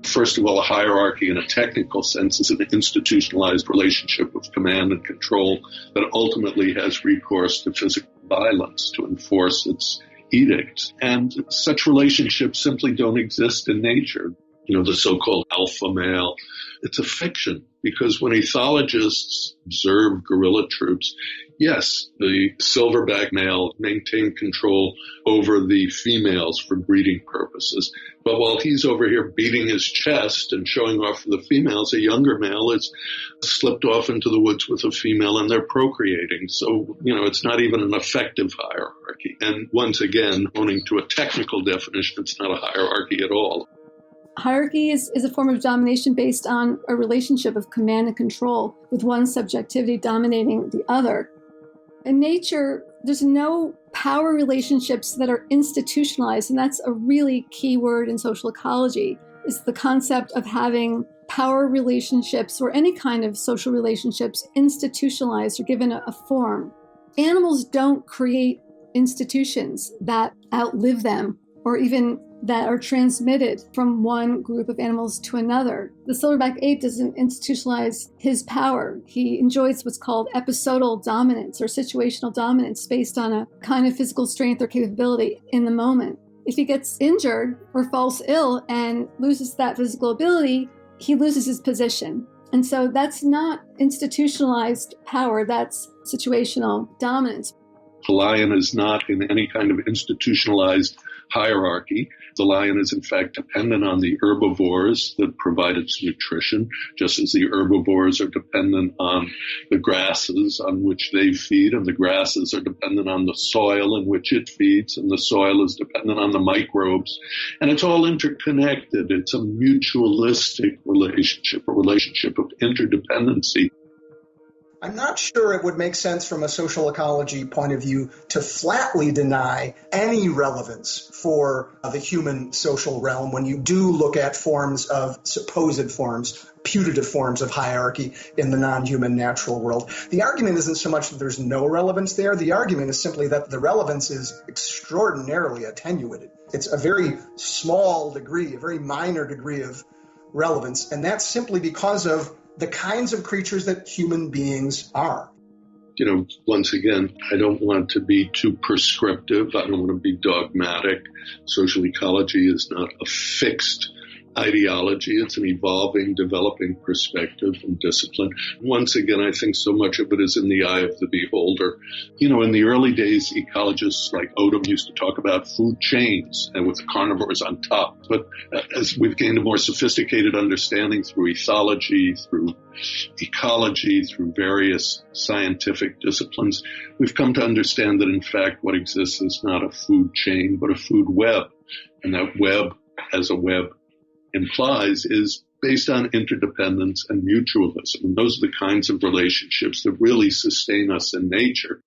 First of all, a hierarchy in a technical sense is an institutionalized relationship of command and control that ultimately has recourse to physical violence to enforce its edicts. And such relationships simply don't exist in nature. You know, the so-called alpha male, it's a fiction, because when ethologists observe guerrilla troops, yes, the silverback male maintained control over the females for breeding purposes. But while he's over here beating his chest and showing off for the females, a younger male is slipped off into the woods with a female and they're procreating. So, you know, it's not even an effective hierarchy. And once again, owning to a technical definition, it's not a hierarchy at all. Hierarchy is a form of domination based on a relationship of command and control, with one subjectivity dominating the other. In nature, there's no power relationships that are institutionalized, and that's a really key word in social ecology, is the concept of having power relationships or any kind of social relationships institutionalized or given a form. Animals don't create institutions that outlive them or even that are transmitted from one group of animals to another. The silverback ape doesn't institutionalize his power. He enjoys what's called episodal dominance or situational dominance based on a kind of physical strength or capability in the moment. If he gets injured or falls ill and loses that physical ability, he loses his position. And so that's not institutionalized power, that's situational dominance. The lion is not in any kind of institutionalized hierarchy. The lion is in fact dependent on the herbivores that provide its nutrition, just as the herbivores are dependent on the grasses on which they feed, and the grasses are dependent on the soil in which it feeds, and the soil is dependent on the microbes. And it's all interconnected. It's a mutualistic relationship, a relationship of interdependency. I'm not sure it would make sense from a social ecology point of view to flatly deny any relevance for the human social realm when you do look at forms of supposed forms, putative forms of hierarchy in the non-human natural world. The argument isn't so much that there's no relevance there. The argument is simply that the relevance is extraordinarily attenuated. It's a very small degree, a very minor degree of relevance, and that's simply because of the kinds of creatures that human beings are. You know, once again, I don't want to be too prescriptive. I don't want to be dogmatic. Social ecology is not a fixed ideology. It's an evolving, developing perspective and discipline. Once again, I think so much of it is in the eye of the beholder. You know, in the early days, ecologists like Odom used to talk about food chains and with the carnivores on top. But as we've gained a more sophisticated understanding through ethology, through ecology, through various scientific disciplines, we've come to understand that, in fact, what exists is not a food chain, but a food web. And that web, as a web implies, is based on interdependence and mutualism. And those are the kinds of relationships that really sustain us in nature.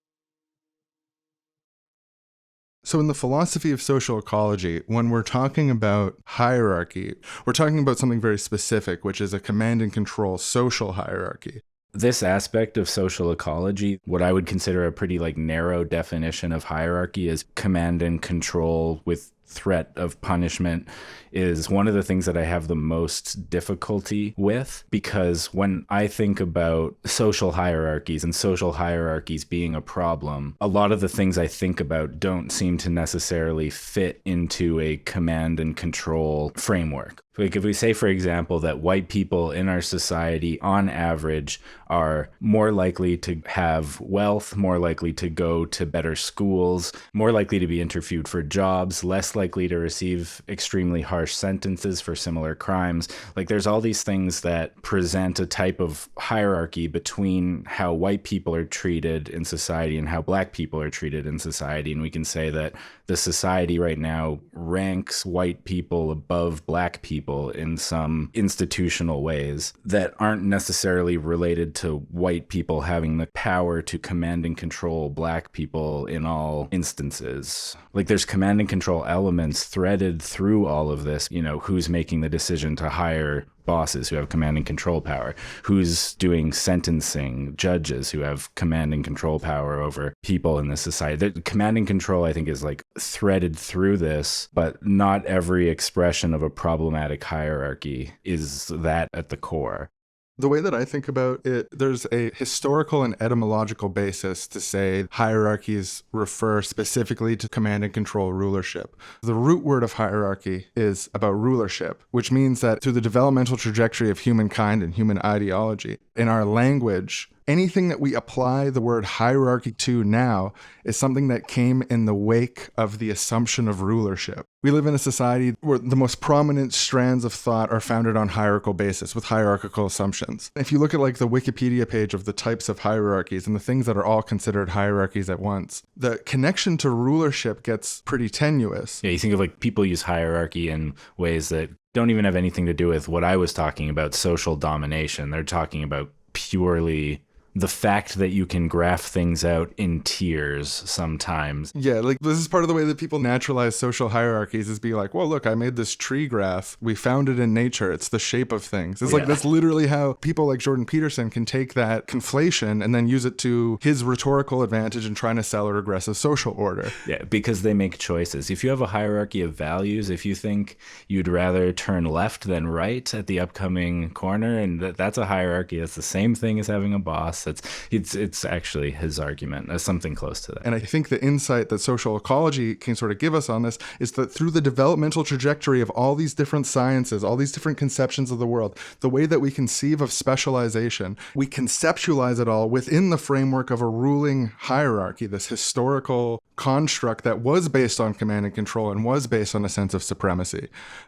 So in the philosophy of social ecology, when we're talking about hierarchy, we're talking about something very specific, which is a command and control social hierarchy. This aspect of social ecology, what I would consider a pretty narrow definition of hierarchy, is command and control with threat of punishment, is one of the things that I have the most difficulty with, because when I think about social hierarchies and social hierarchies being a problem, a lot of the things I think about don't seem to necessarily fit into a command and control framework. Like if we say, for example, that white people in our society on average are more likely to have wealth, more likely to go to better schools, more likely to be interviewed for jobs, less likely to receive extremely harsh sentences for similar crimes. Like, there's all these things that present a type of hierarchy between how white people are treated in society and how black people are treated in society. And we can say that the society right now ranks white people above black people in some institutional ways that aren't necessarily related to white people having the power to command and control black people in all instances. Like, there's command and control elements threaded through all of this. You know, who's making the decision to hire bosses who have command and control power, who's doing sentencing, judges who have command and control power over people in this society. The command and control, I think, is like threaded through this, but not every expression of a problematic hierarchy is that at the core. The way that I think about it, there's a historical and etymological basis to say hierarchies refer specifically to command and control rulership. The root word of hierarchy is about rulership, which means that through the developmental trajectory of humankind and human ideology, in our language, anything that we apply the word hierarchy to now is something that came in the wake of the assumption of rulership. We live in a society where the most prominent strands of thought are founded on hierarchical basis with hierarchical assumptions. If you look at like the Wikipedia page of the types of hierarchies and the things that are all considered hierarchies at once, the connection to rulership gets pretty tenuous. Yeah, you think of like people use hierarchy in ways that don't even have anything to do with what I was talking about, social domination. They're talking about purely the fact that you can graph things out in tiers sometimes. Yeah, like this is part of the way that people naturalize social hierarchies is be like, well, look, I made this tree graph. We found it in nature. It's the shape of things. It's like, that's literally how people like Jordan Peterson can take that conflation and then use it to his rhetorical advantage in trying to sell a regressive social order. Yeah, because they make choices. If you have a hierarchy of values, if you think you'd rather turn left than right at the upcoming corner, and that's a hierarchy, that's the same thing as having a boss. It's actually his argument. There's something close to that. And I think the insight that social ecology can sort of give us on this is that through the developmental trajectory of all these different sciences, all these different conceptions of the world, the way that we conceive of specialization, we conceptualize it all within the framework of a ruling hierarchy, this historical construct that was based on command and control and was based on a sense of supremacy.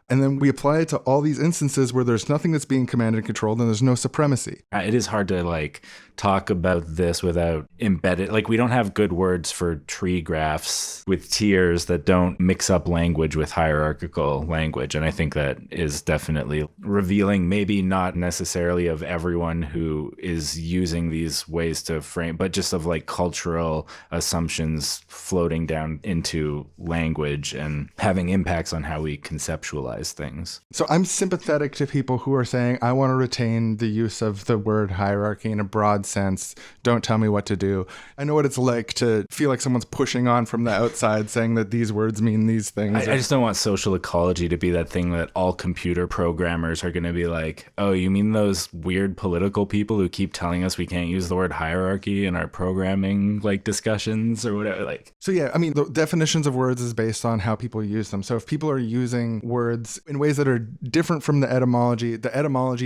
And then we apply it to all these instances where there's nothing that's being commanded and controlled and there's no supremacy. It is hard to like talk about this without embedded, like we don't have good words for tree graphs with tiers that don't mix up language with hierarchical language. And I think that is definitely revealing, maybe not necessarily of everyone who is using these ways to frame, but just of like cultural assumptions floating down into language and having impacts on how we conceptualize things. So I'm sympathetic to people who are saying, I want to retain the use of the word hierarchy in a broad sense. Don't tell me what to do. I know what it's like to feel like someone's pushing on from the outside saying that these words mean these things. I just don't want social ecology to be that thing that all computer programmers are going to be like, oh, you mean those weird political people who keep telling us we can't use the word hierarchy in our programming like discussions or whatever? Like, so yeah, I mean, the definitions of words is based on how people use them. So if people are using words in ways that are different from the etymology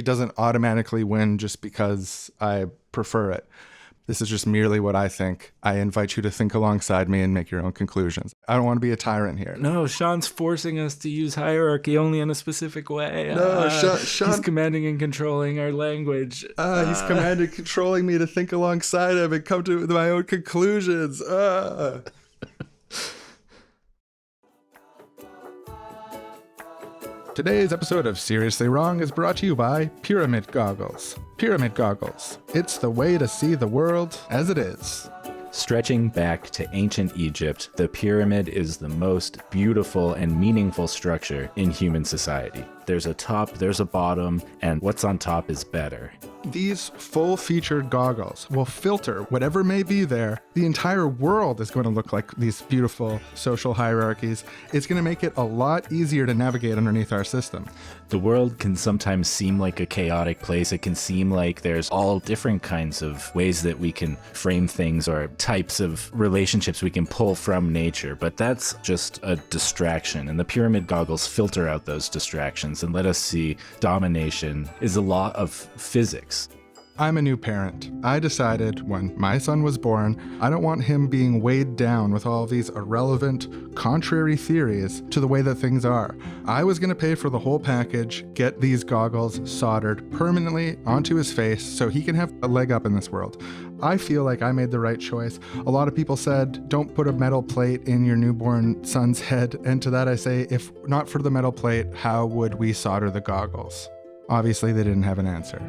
doesn't automatically win just because I prefer it. This is just merely what I think. I invite you to think alongside me and make your own conclusions. I don't want to be a tyrant here. No, Sean's forcing us to use hierarchy only in a specific way. No, Sean... He's commanding and controlling our language. He's commanding controlling me to think alongside him and come to my own conclusions. Today's episode of Seriously Wrong is brought to you by Pyramid Goggles. Pyramid Goggles. It's the way to see the world as it is. Stretching back to ancient Egypt, the pyramid is the most beautiful and meaningful structure in human society. There's a top, there's a bottom, and what's on top is better. These full-featured goggles will filter whatever may be there. The entire world is going to look like these beautiful social hierarchies. It's going to make it a lot easier to navigate underneath our system. The world can sometimes seem like a chaotic place. It can seem like there's all different kinds of ways that we can frame things or types of relationships we can pull from nature, but that's just a distraction. And the pyramid goggles filter out those distractions and let us see domination is a law of physics. I'm a new parent. I decided when my son was born, I don't want him being weighed down with all these irrelevant, contrary theories to the way that things are. I was going to pay for the whole package, get these goggles soldered permanently onto his face so he can have a leg up in this world. I feel like I made the right choice. A lot of people said, don't put a metal plate in your newborn son's head. And to that I say, if not for the metal plate, how would we solder the goggles? Obviously, they didn't have an answer.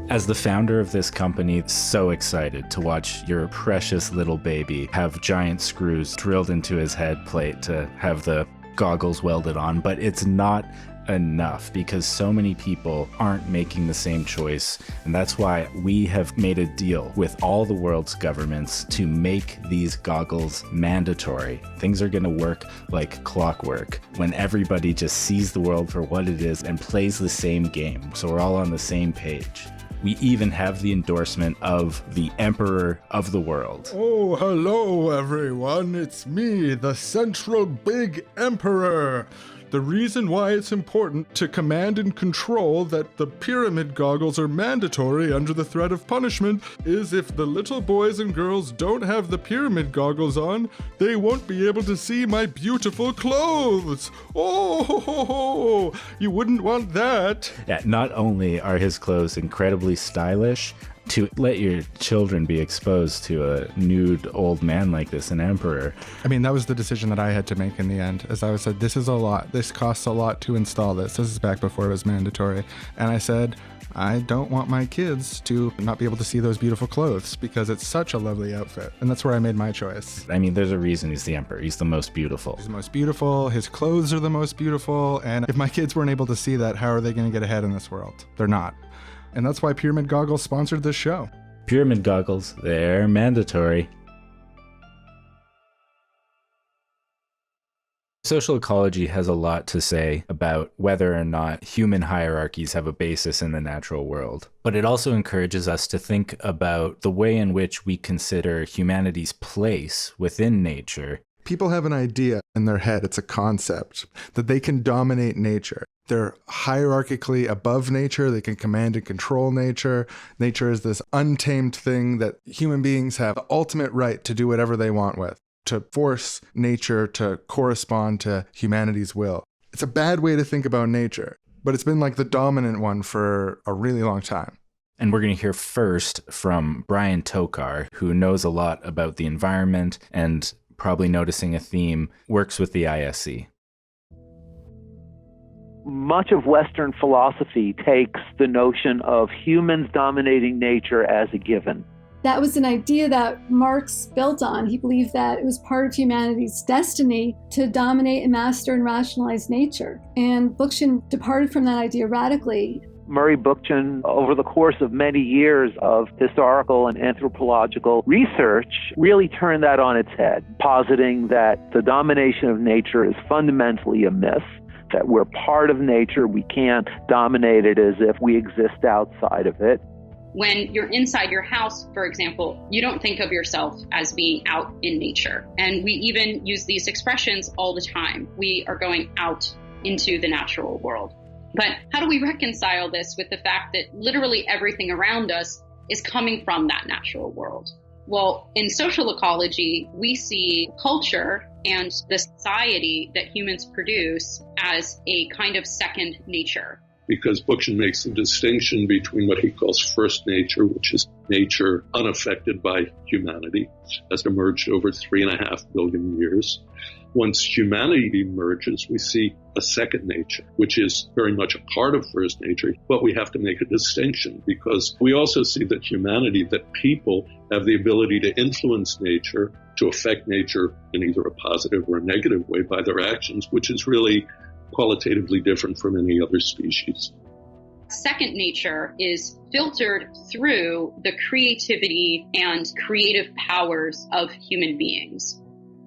As the founder of this company, so excited to watch your precious little baby have giant screws drilled into his head plate to have the goggles welded on, but it's not enough because so many people aren't making the same choice. And that's why we have made a deal with all the world's governments to make these goggles mandatory. Things are going to work like clockwork when everybody just sees the world for what it is and plays the same game. So we're all on the same page. We even have the endorsement of the Emperor of the World. Oh, hello everyone. It's me, the Central Big Emperor. The reason why it's important to command and control that the pyramid goggles are mandatory under the threat of punishment is if the little boys and girls don't have the pyramid goggles on, they won't be able to see my beautiful clothes. Oh, you wouldn't want that. Yeah, not only are his clothes incredibly stylish, to let your children be exposed to a nude old man like this, an emperor. I mean, that was the decision that I had to make in the end. As I said, this is a lot. This costs a lot to install this. This is back before it was mandatory. And I said, I don't want my kids to not be able to see those beautiful clothes because it's such a lovely outfit. And that's where I made my choice. I mean, there's a reason he's the emperor. He's the most beautiful. He's the most beautiful. His clothes are the most beautiful. And if my kids weren't able to see that, how are they going to get ahead in this world? They're not. And that's why Pyramid Goggles sponsored this show. Pyramid goggles, they're mandatory. Social ecology has a lot to say about whether or not human hierarchies have a basis in the natural world. But it also encourages us to think about the way in which we consider humanity's place within nature. People have an idea in their head, it's a concept, that they can dominate nature. They're hierarchically above nature. They can command and control nature. Nature is this untamed thing that human beings have the ultimate right to do whatever they want with, to force nature to correspond to humanity's will. It's a bad way to think about nature, but it's been like the dominant one for a really long time. And we're going to hear first from Brian Tokar, who knows a lot about the environment and, probably noticing a theme, works with the ISC. Much of Western philosophy takes the notion of humans dominating nature as a given. That was an idea that Marx built on. He believed that it was part of humanity's destiny to dominate and master and rationalize nature. And Bookchin departed from that idea radically. Murray Bookchin, over the course of many years of historical and anthropological research, really turned that on its head, positing that the domination of nature is fundamentally a myth, that we're part of nature, we can't dominate it as if we exist outside of it. When you're inside your house, for example, you don't think of yourself as being out in nature. And we even use these expressions all the time. We are going out into the natural world. But how do we reconcile this with the fact that literally everything around us is coming from that natural world? Well, in social ecology, we see culture and the society that humans produce as a kind of second nature. Because Bookchin makes a distinction between what he calls first nature, which is nature unaffected by humanity, has emerged over 3.5 billion years. Once humanity emerges, we see a second nature, which is very much a part of first nature, but we have to make a distinction because we also see that humanity, that people have the ability to influence nature, to affect nature in either a positive or a negative way by their actions, which is really qualitatively different from any other species. Second nature is filtered through the creativity and creative powers of human beings.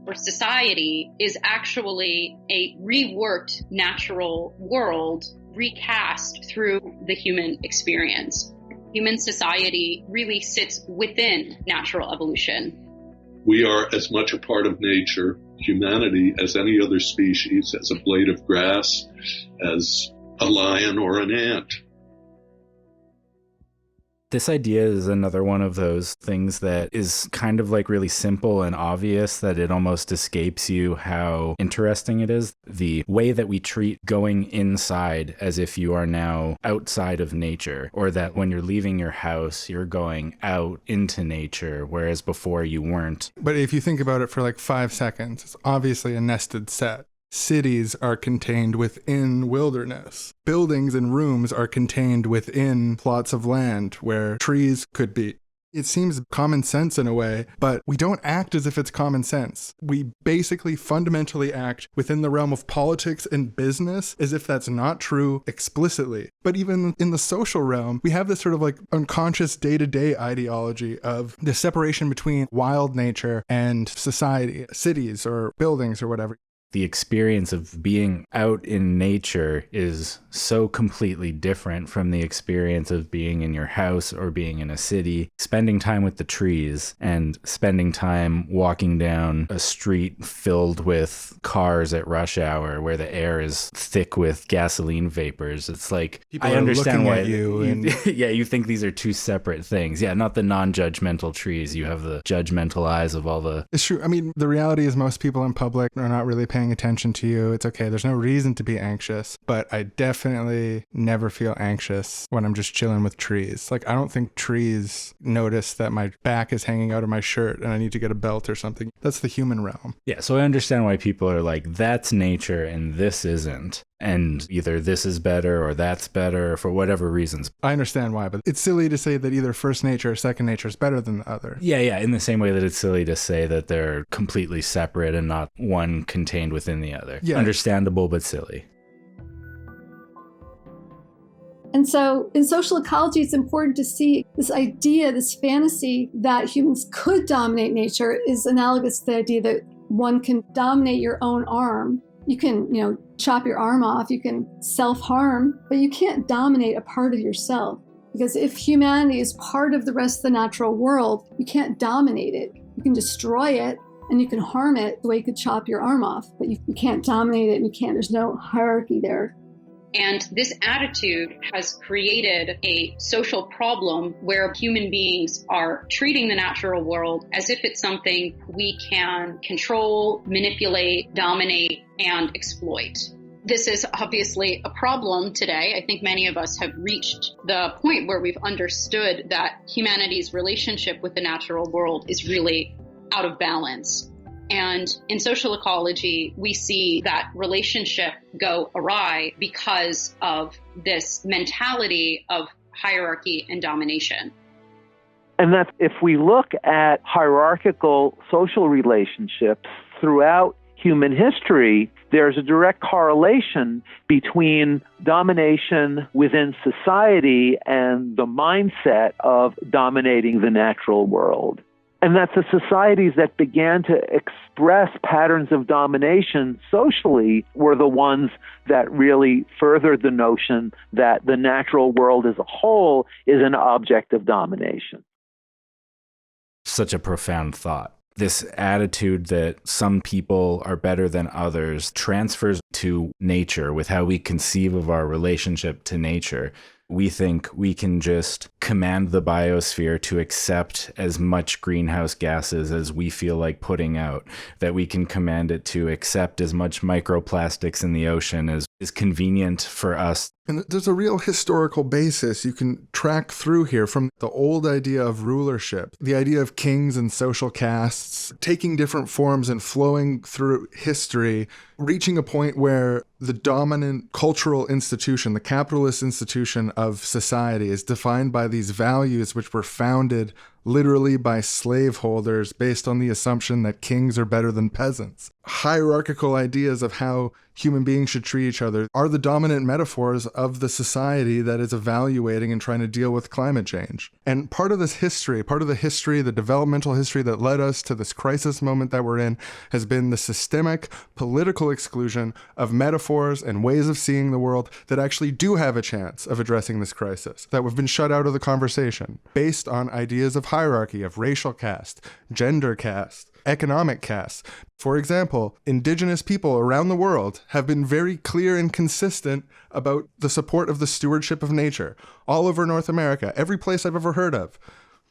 Or society is actually a reworked natural world recast through the human experience. Human society really sits within natural evolution. We are as much a part of nature, humanity, as any other species, as a blade of grass, as a lion or an ant. This idea is another one of those things that is kind of like really simple and obvious that it almost escapes you how interesting it is. The way that we treat going inside as if you are now outside of nature, or that when you're leaving your house, you're going out into nature, whereas before you weren't. But if you think about it for like 5 seconds, it's obviously a nested set. Cities are contained within wilderness. Buildings and rooms are contained within plots of land where trees could be. It seems common sense in a way, but we don't act as if it's common sense. We basically fundamentally act within the realm of politics and business as if that's not true explicitly. But even in the social realm, we have this sort of like unconscious day-to-day ideology of the separation between wild nature and society, cities or buildings or whatever. The experience of being out in nature is so completely different from the experience of being in your house or being in a city, spending time with the trees and spending time walking down a street filled with cars at rush hour where the air is thick with gasoline vapors. It's like, People I are understand looking why at you and yeah, you think these are two separate things. Yeah, not the non-judgmental trees. You have the judgmental eyes of all the... It's true. I mean, the reality is most people in public are not really paying attention to you. It's okay. There's no reason to be anxious, but I definitely never feel anxious when I'm just chilling with trees. Like, I don't think trees notice that my back is hanging out of my shirt and I need to get a belt or something. That's the human realm. Yeah, so I understand why people are like, that's nature and this isn't. And either this is better or that's better for whatever reasons. I understand why, but it's silly to say that either first nature or second nature is better than the other. Yeah, in the same way that it's silly to say that they're completely separate and not one contained within the other. Yeah. Understandable, but silly. And so in social ecology, it's important to see this idea, this fantasy that humans could dominate nature is analogous to the idea that one can dominate your own arm. You can, chop your arm off, you can self-harm, but you can't dominate a part of yourself. Because if humanity is part of the rest of the natural world, you can't dominate it. You can destroy it and you can harm it the way you could chop your arm off, but you can't dominate it and there's no hierarchy there. And this attitude has created a social problem where human beings are treating the natural world as if it's something we can control, manipulate, dominate, and exploit. This is obviously a problem today. I think many of us have reached the point where we've understood that humanity's relationship with the natural world is really out of balance. And in social ecology, we see that relationship go awry because of this mentality of hierarchy and domination. And that if we look at hierarchical social relationships throughout human history, there's a direct correlation between domination within society and the mindset of dominating the natural world. And that the societies that began to express patterns of domination socially were the ones that really furthered the notion that the natural world as a whole is an object of domination. Such a profound thought. This attitude that some people are better than others transfers to nature with how we conceive of our relationship to nature. We think we can just command the biosphere to accept as much greenhouse gases as we feel like putting out, that we can command it to accept as much microplastics in the ocean as is convenient for us. And there's a real historical basis you can track through here from the old idea of rulership, the idea of kings and social castes taking different forms and flowing through history, reaching a point where the dominant cultural institution, the capitalist institution of society, is defined by these values which were founded literally by slaveholders based on the assumption that kings are better than peasants. Hierarchical ideas of how human beings should treat each other are the dominant metaphors of the society that is evaluating and trying to deal with climate change. And part of this history, the developmental history that led us to this crisis moment that we're in, has been the systemic political exclusion of metaphors and ways of seeing the world that actually do have a chance of addressing this crisis, that we've been shut out of the conversation based on ideas of hierarchy of racial caste, gender caste, economic caste. For example, indigenous people around the world have been very clear and consistent about the support of the stewardship of nature all over North America, every place I've ever heard of.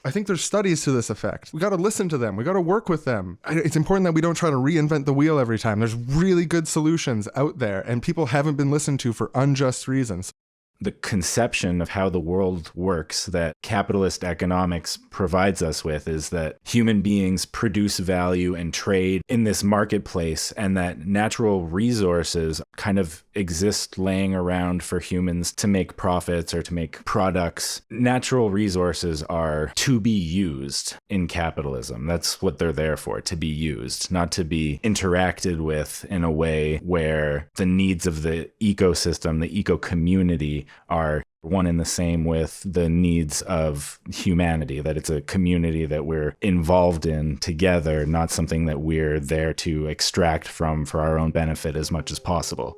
I think there's studies to this effect. We got to listen to them. We got to work with them. It's important that we don't try to reinvent the wheel every time. There's really good solutions out there, and people haven't been listened to for unjust reasons. The conception of how the world works that capitalist economics provides us with is that human beings produce value and trade in this marketplace, and that natural resources kind of exist laying around for humans to make profits or to make products. Natural resources are to be used in capitalism. That's what they're there for, to be used, not to be interacted with in a way where the needs of the ecosystem, the eco-community, are one and the same with the needs of humanity, that it's a community that we're involved in together, not something that we're there to extract from for our own benefit as much as possible.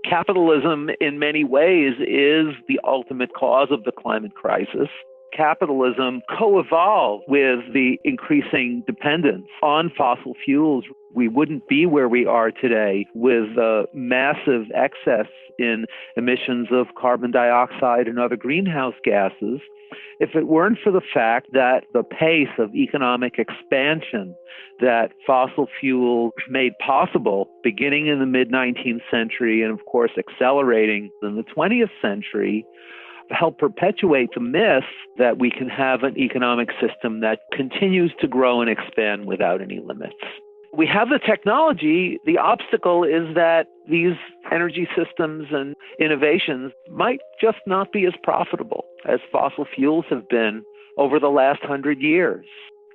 Capitalism, in many ways, is the ultimate cause of the climate crisis. Capitalism co-evolved with the increasing dependence on fossil fuels. We wouldn't be where we are today with the massive excess in emissions of carbon dioxide and other greenhouse gases if it weren't for the fact that the pace of economic expansion that fossil fuels made possible beginning in the mid-19th century and, of course, accelerating in the 20th century help perpetuate the myth that we can have an economic system that continues to grow and expand without any limits. We have the technology. The obstacle is that these energy systems and innovations might just not be as profitable as fossil fuels have been over the last 100 years.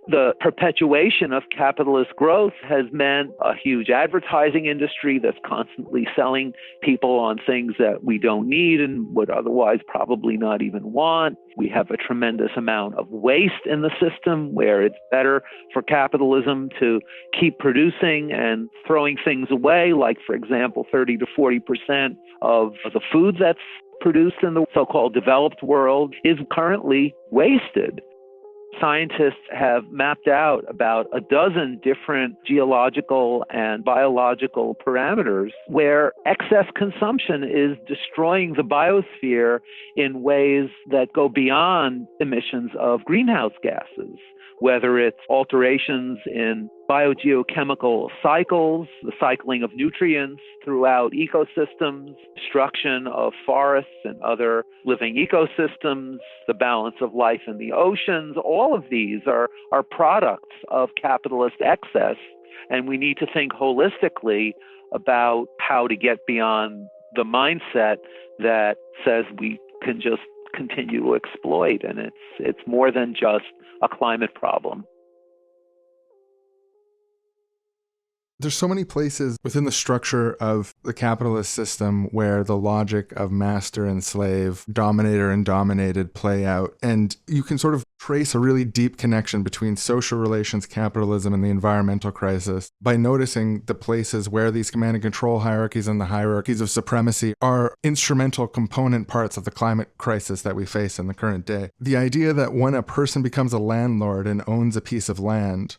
The perpetuation of capitalist growth has meant a huge advertising industry that's constantly selling people on things that we don't need and would otherwise probably not even want. We have a tremendous amount of waste in the system where it's better for capitalism to keep producing and throwing things away, like, for example, 30 to 40% of the food that's produced in the so-called developed world is currently wasted. Scientists have mapped out about a dozen different geological and biological parameters where excess consumption is destroying the biosphere in ways that go beyond emissions of greenhouse gases, whether it's alterations in biogeochemical cycles, the cycling of nutrients throughout ecosystems, destruction of forests and other living ecosystems, the balance of life in the oceans. All of these are products of capitalist excess, and we need to think holistically about how to get beyond the mindset that says we can just continue to exploit, and it's more than just a climate problem. There's so many places within the structure of the capitalist system where the logic of master and slave, dominator and dominated play out. And you can sort of trace a really deep connection between social relations, capitalism, and the environmental crisis by noticing the places where these command and control hierarchies and the hierarchies of supremacy are instrumental component parts of the climate crisis that we face in the current day. The idea that when a person becomes a landlord and owns a piece of land,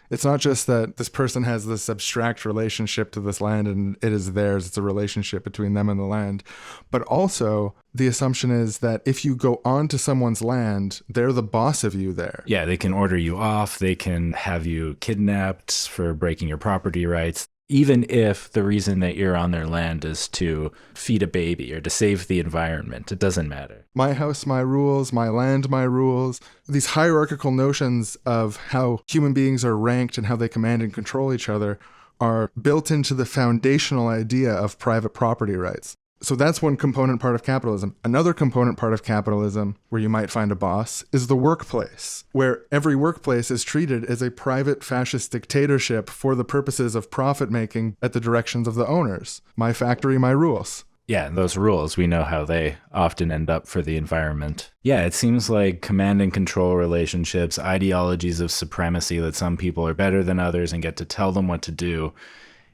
it's not just that this person has this abstract relationship to this land and it is theirs, it's a relationship between them and the land, but also the assumption is that if you go onto someone's land, they're the boss of you there. Yeah, they can order you off, they can have you kidnapped for breaking your property rights. Even if the reason that you're on their land is to feed a baby or to save the environment, it doesn't matter. My house, my rules, my land, my rules. These hierarchical notions of how human beings are ranked and how they command and control each other are built into the foundational idea of private property rights. So that's one component part of capitalism. Another component part of capitalism, where you might find a boss, is the workplace, where every workplace is treated as a private fascist dictatorship for the purposes of profit making at the directions of the owners. My factory, my rules. Yeah, and those rules, we know how they often end up for the environment. Yeah, it seems like command and control relationships, ideologies of supremacy that some people are better than others and get to tell them what to do,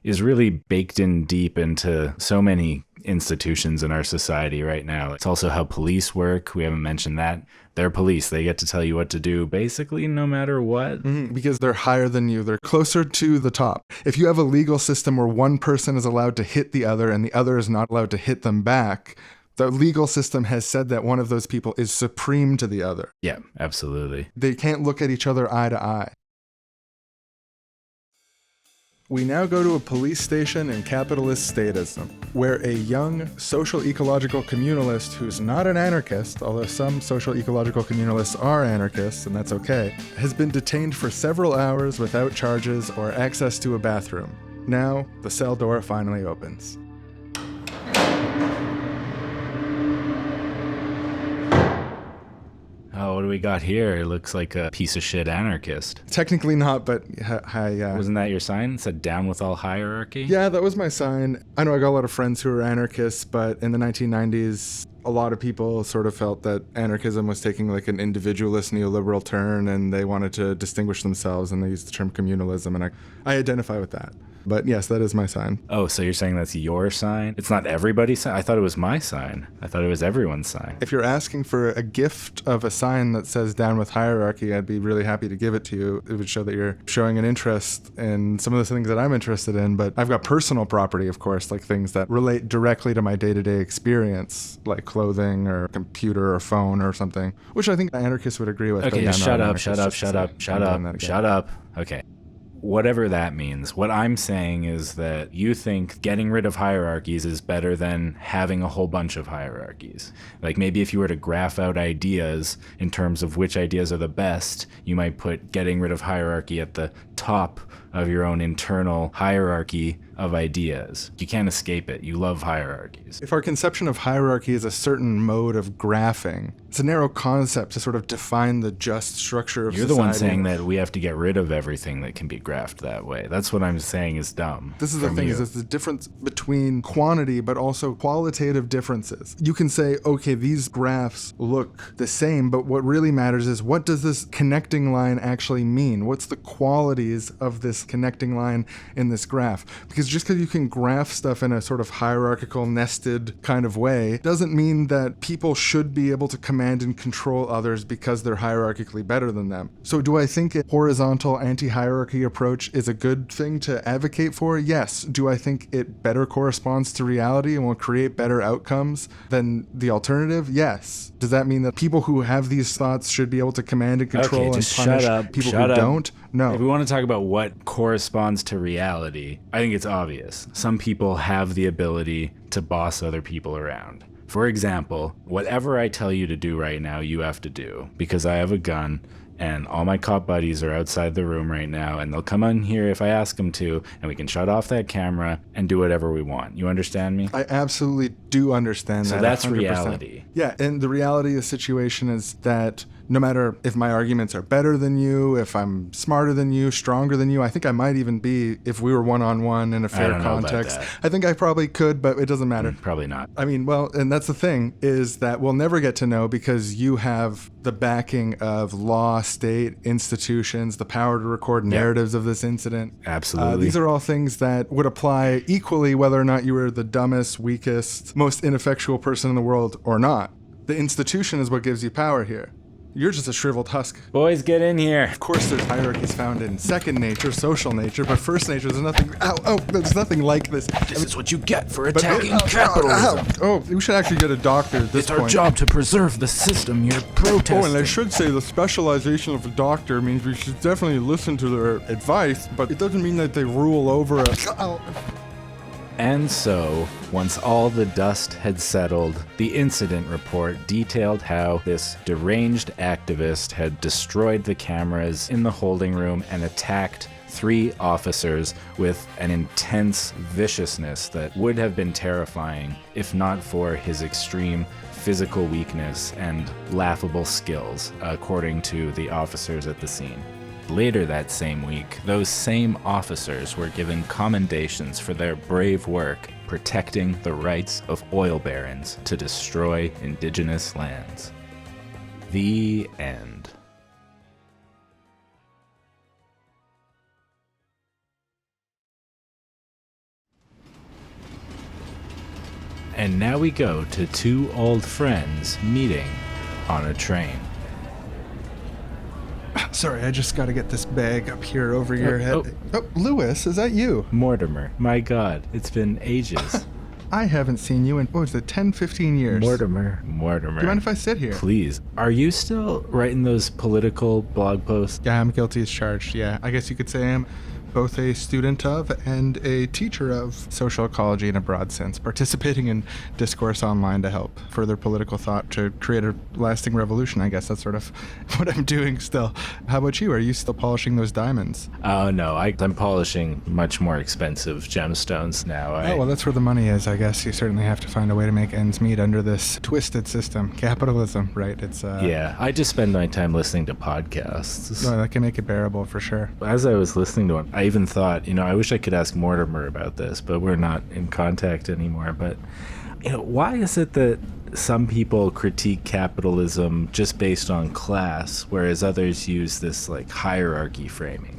is really baked in deep into so many institutions in our society right now. It's also how police work. We haven't mentioned that. They're police. They get to tell you what to do basically no matter what. Because they're higher than you. They're closer to the top. If you have a legal system where one person is allowed to hit the other and the other is not allowed to hit them back, the legal system has said that one of those people is supreme to the other. Yeah, absolutely. They can't look at each other eye to eye. We now go to a police station in capitalist statism, where a young social ecological communalist who's not an anarchist, although some social ecological communalists are anarchists, and that's okay, has been detained for several hours without charges or access to a bathroom. Now, the cell door finally opens. Oh, what do we got here? It looks like a piece of shit anarchist. Technically not, but Wasn't that your sign? It said down with all hierarchy? Yeah, that was my sign. I know I got a lot of friends who are anarchists, but in the 1990s, a lot of people sort of felt that anarchism was taking like an individualist neoliberal turn, and they wanted to distinguish themselves, and they used the term communalism, and I identify with that. But yes, that is my sign. Oh, so you're saying that's your sign? It's not everybody's sign? I thought it was my sign. I thought it was everyone's sign. If you're asking for a gift of a sign that says down with hierarchy, I'd be really happy to give it to you. It would show that you're showing an interest in some of the things that I'm interested in, but I've got personal property, of course, like things that relate directly to my day-to-day experience, like clothing or computer or phone or something, which I think anarchists would agree with. Okay, shut up. Okay. Whatever that means, what I'm saying is that you think getting rid of hierarchies is better than having a whole bunch of hierarchies. Like maybe if you were to graph out ideas in terms of which ideas are the best, you might put getting rid of hierarchy at the top of your own internal hierarchy of ideas. You can't escape it. You love hierarchies. If our conception of hierarchy is a certain mode of graphing, it's a narrow concept to sort of define the just structure of You're society. the one saying that we have to get rid of everything that can be graphed that way. That's what I'm saying is dumb. This is the thing, is it's the difference between quantity but also qualitative differences. You can say, okay, these graphs look the same, but what really matters is what does this connecting line actually mean? What's the qualities of this connecting line in this graph? Because just because you can graph stuff in a sort of hierarchical, nested kind of way doesn't mean that people should be able to command and control others because they're hierarchically better than them. So do I think a horizontal anti-hierarchy approach is a good thing to advocate for? Yes. Do I think it better corresponds to reality and will create better outcomes than the alternative? Yes. Does that mean that people who have these thoughts should be able to command and control and punish people who don't? No. If we want to talk about what corresponds to reality, I think it's obvious. Some people have the ability to boss other people around. For example, whatever I tell you to do right now, you have to do, because I have a gun and all my cop buddies are outside the room right now, and they'll come in here if I ask them to, and we can shut off that camera and do whatever we want. You understand me? I absolutely do understand that. So that's 100%. reality. Yeah, and the reality of the situation is that no matter if my arguments are better than you, if I'm smarter than you, stronger than you, I think I might even be if we were one-on-one in a fair context. I think I probably could, but it doesn't matter. Probably not. I mean, well, and that's the thing, is that we'll never get to know because you have the backing of law, state, institutions, the power to record narratives of this incident. Absolutely. These are all things that would apply equally whether or not you were the dumbest, weakest, most ineffectual person in the world or not. The institution is what gives you power here. You're just a shriveled husk. Boys, get in here. Of course, there's hierarchies found in second nature, social nature, but first nature, there's nothing. There's nothing like this. This is what you get for attacking capitalism. Oh, we should actually get a doctor at this It's point. our job to preserve the system you're protesting. Oh, and I should say the specialization of a doctor means we should definitely listen to their advice, but it doesn't mean that they rule over us. And so, once all the dust had settled, the incident report detailed how this deranged activist had destroyed the cameras in the holding room and attacked 3 officers with an intense viciousness that would have been terrifying if not for his extreme physical weakness and laughable skills, according to the officers at the scene. Later that same week, those same officers were given commendations for their brave work protecting the rights of oil barons to destroy indigenous lands. The end. And now we go to two old friends meeting on a train. Sorry, I just got to get this bag up here over your head. Oh, Lewis, is that you? Mortimer, my God, it's been ages. I haven't seen you in, what was it, 10, 15 years? Mortimer. Do you mind if I sit here? Please. Are you still writing those political blog posts? Yeah, I'm guilty as charged, yeah. I guess you could say I'm both a student of and a teacher of social ecology in a broad sense, participating in discourse online to help further political thought to create a lasting revolution. I guess that's sort of what I'm doing still. How about you? Are you still polishing those diamonds? Oh, no, I'm polishing much more expensive gemstones now. Oh, well, that's where the money is, I guess. You certainly have to find a way to make ends meet under this twisted system. Capitalism, right? It's Yeah, I just spend my time listening to podcasts. No, that can make it bearable for sure. As I was listening to them, I even thought, I wish I could ask Mortimer about this, but we're not in contact anymore. But, why is it that some people critique capitalism just based on class, whereas others use this, hierarchy framing?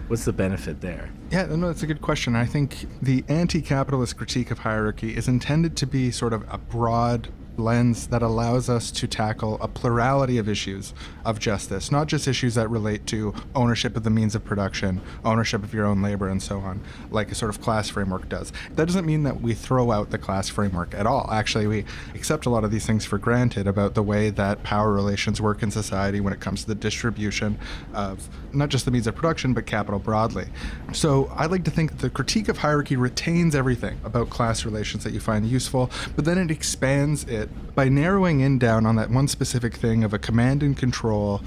What's the benefit there? Yeah, no, that's a good question. I think the anti-capitalist critique of hierarchy is intended to be sort of a broad lens that allows us to tackle a plurality of issues of justice, not just issues that relate to ownership of the means of production, ownership of your own labor, and so on, like a sort of class framework does. That doesn't mean that we throw out the class framework at all. Actually, we accept a lot of these things for granted about the way that power relations work in society when it comes to the distribution of not just the means of production, but capital broadly. So I like to think that the critique of hierarchy retains everything about class relations that you find useful, but then it expands it by narrowing in down on that one specific thing of a command and control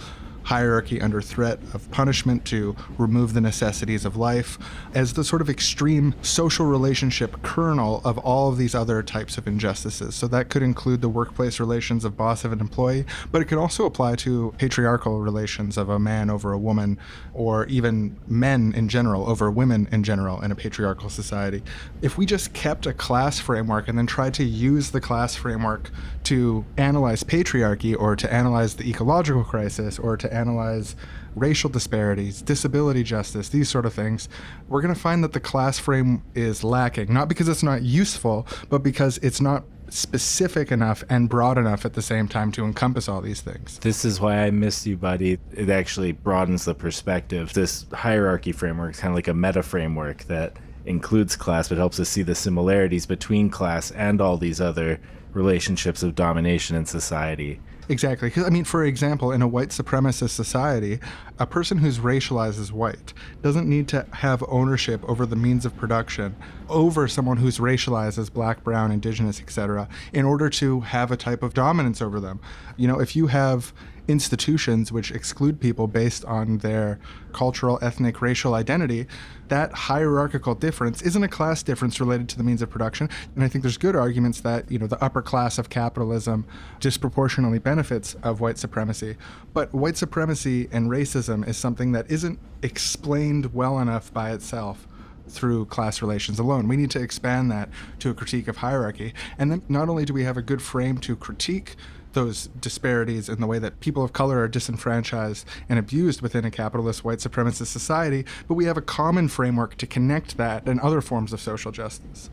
hierarchy under threat of punishment to remove the necessities of life as the sort of extreme social relationship kernel of all of these other types of injustices. So that could include the workplace relations of boss and employee, but it can also apply to patriarchal relations of a man over a woman, or even men in general over women in general in a patriarchal society. If we just kept a class framework and then tried to use the class framework to analyze patriarchy, or to analyze the ecological crisis, or to analyze racial disparities, disability justice, these sort of things, we're going to find that the class frame is lacking, not because it's not useful, but because it's not specific enough and broad enough at the same time to encompass all these things. This is why I miss you, buddy. It actually broadens the perspective. This hierarchy framework is kind of like a meta framework that includes class, but helps us see the similarities between class and all these other relationships of domination in society. Exactly. Because, for example, in a white supremacist society, a person who's racialized as white doesn't need to have ownership over the means of production over someone who's racialized as black, brown, indigenous, etc., in order to have a type of dominance over them. If you have institutions which exclude people based on their cultural, ethnic, racial identity, that hierarchical difference isn't a class difference related to the means of production. And I think there's good arguments that, the upper class of capitalism disproportionately benefits of white supremacy. But white supremacy and racism is something that isn't explained well enough by itself through class relations alone. We need to expand that to a critique of hierarchy. And then not only do we have a good frame to critique those disparities in the way that people of color are disenfranchised and abused within a capitalist white supremacist society, but we have a common framework to connect that and other forms of social justice.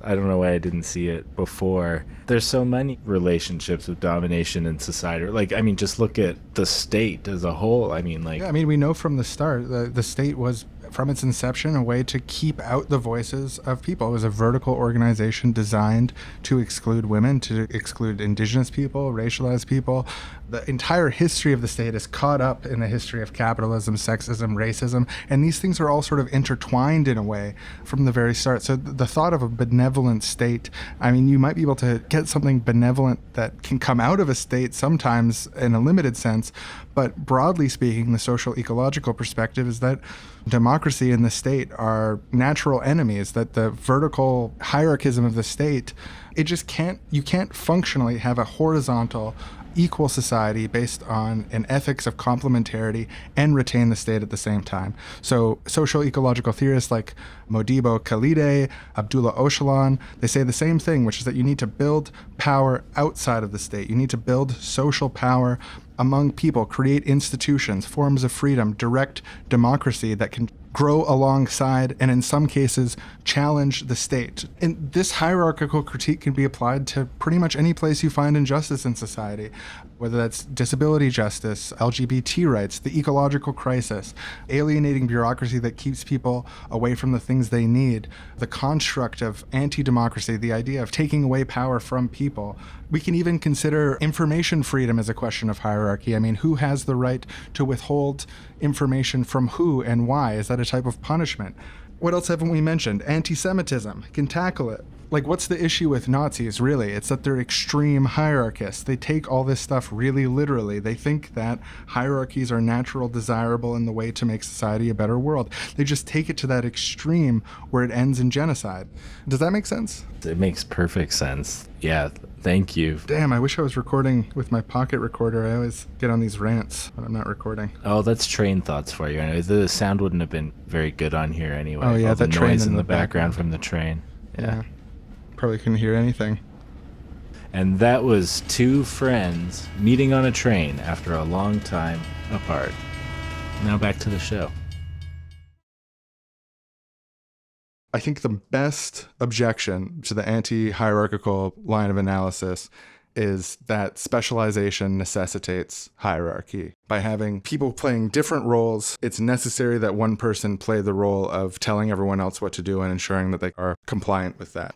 I don't know why I didn't see it before. There's so many relationships with domination in society. Just look at the state as a whole. We know from the start the state was, from its inception, a way to keep out the voices of people. It was a vertical organization designed to exclude women, to exclude indigenous people, racialized people. The entire history of the state is caught up in the history of capitalism, sexism, racism, and these things are all sort of intertwined in a way from the very start. So the thought of a benevolent state, you might be able to get something benevolent that can come out of a state sometimes in a limited sense, but broadly speaking, the social ecological perspective is that democracy and the state are natural enemies, that the vertical hierarchism of the state, you can't functionally have a horizontal equal society based on an ethics of complementarity and retain the state at the same time. So social ecological theorists like Modibo Khalideh, Abdullah Öcalan, they say the same thing, which is that you need to build power outside of the state. You need to build social power among people, create institutions, forms of freedom, direct democracy that can grow alongside, and in some cases, challenge the state. And this hierarchical critique can be applied to pretty much any place you find injustice in society, whether that's disability justice, LGBT rights, the ecological crisis, alienating bureaucracy that keeps people away from the things they need, the construct of anti-democracy, the idea of taking away power from people. We can even consider information freedom as a question of hierarchy. I mean, who has the right to withhold information from who and why? Is that a type of punishment? What else haven't we mentioned? Anti-Semitism. Can tackle it. Like, what's the issue with Nazis, really? It's that they're extreme hierarchists. They take all this stuff really literally. They think that hierarchies are natural, desirable, and the way to make society a better world. They just take it to that extreme where it ends in genocide. Does that make sense? It makes perfect sense. Yeah, thank you. Damn, I wish I was recording with my pocket recorder. I always get on these rants when I'm not recording. Oh, that's train thoughts for you. The sound wouldn't have been very good on here anyway. Oh, yeah, all the that train noise in in the the background from the train. Yeah. Probably couldn't hear anything. And that was two friends meeting on a train after a long time apart. Now back to the show. I think the best objection to the anti-hierarchical line of analysis is that specialization necessitates hierarchy. By having people playing different roles, it's necessary that one person play the role of telling everyone else what to do and ensuring that they are compliant with that.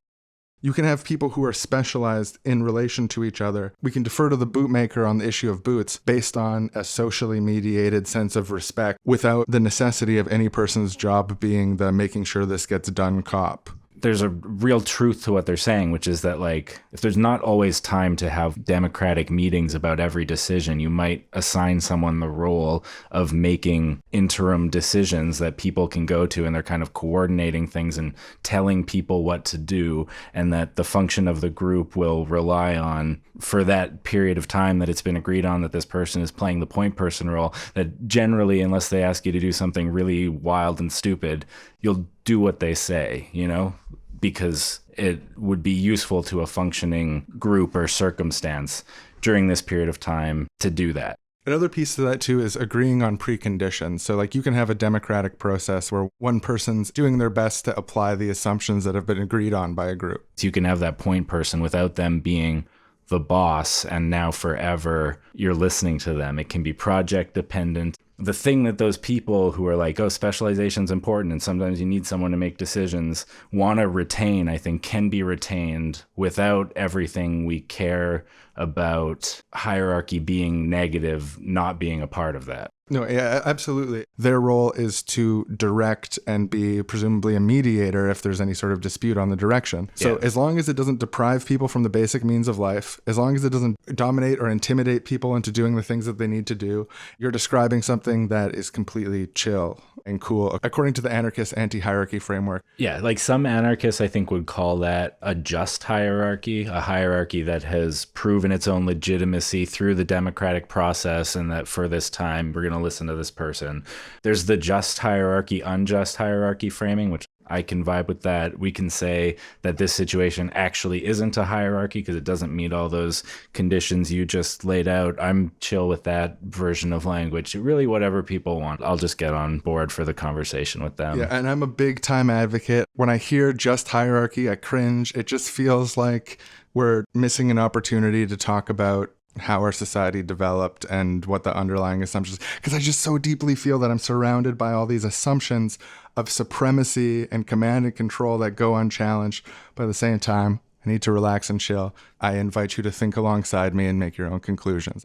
You can have people who are specialized in relation to each other. We can defer to the bootmaker on the issue of boots based on a socially mediated sense of respect without the necessity of any person's job being the making sure this gets done cop. There's a real truth to what they're saying, which is that, like, if there's not always time to have democratic meetings about every decision, you might assign someone the role of making interim decisions that people can go to, and they're kind of coordinating things and telling people what to do, and that the function of the group will rely on, for that period of time that it's been agreed on that this person is playing the point person role, that generally, unless they ask you to do something really wild and stupid, you'll do what they say, you know, because it would be useful to a functioning group or circumstance during this period of time to do that. Another piece to that, too, is agreeing on preconditions. So, like, you can have a democratic process where one person's doing their best to apply the assumptions that have been agreed on by a group. So you can have that point person without them being the boss, and now forever you're listening to them. It can be project dependent. The thing that those people who are like, oh, specialization's important and sometimes you need someone to make decisions, want to retain, I think, can be retained without everything we care about hierarchy being negative, not being a part of that. No, yeah, absolutely. Their role is to direct and be presumably a mediator if there's any sort of dispute on the direction. So as long as it doesn't deprive people from the basic means of life, as long as it doesn't dominate or intimidate people into doing the things that they need to do, you're describing something that is completely chill and cool, according to the anarchist anti-hierarchy framework. Yeah, like some anarchists, I think, would call that a just hierarchy, a hierarchy that has proven its own legitimacy through the democratic process, and that for this time, we're going to listen to this person. There's the just hierarchy, unjust hierarchy framing, which I can vibe with that. We can say that this situation actually isn't a hierarchy because it doesn't meet all those conditions you just laid out. I'm chill with that version of language. Really, whatever people want, I'll just get on board for the conversation with them. Yeah, and I'm a big time advocate. When I hear just hierarchy, I cringe. It just feels like we're missing an opportunity to talk about how our society developed and what the underlying assumptions, because I just so deeply feel that I'm surrounded by all these assumptions of supremacy and command and control that go unchallenged. But at the same time, I need to relax and chill. I invite you to think alongside me and make your own conclusions.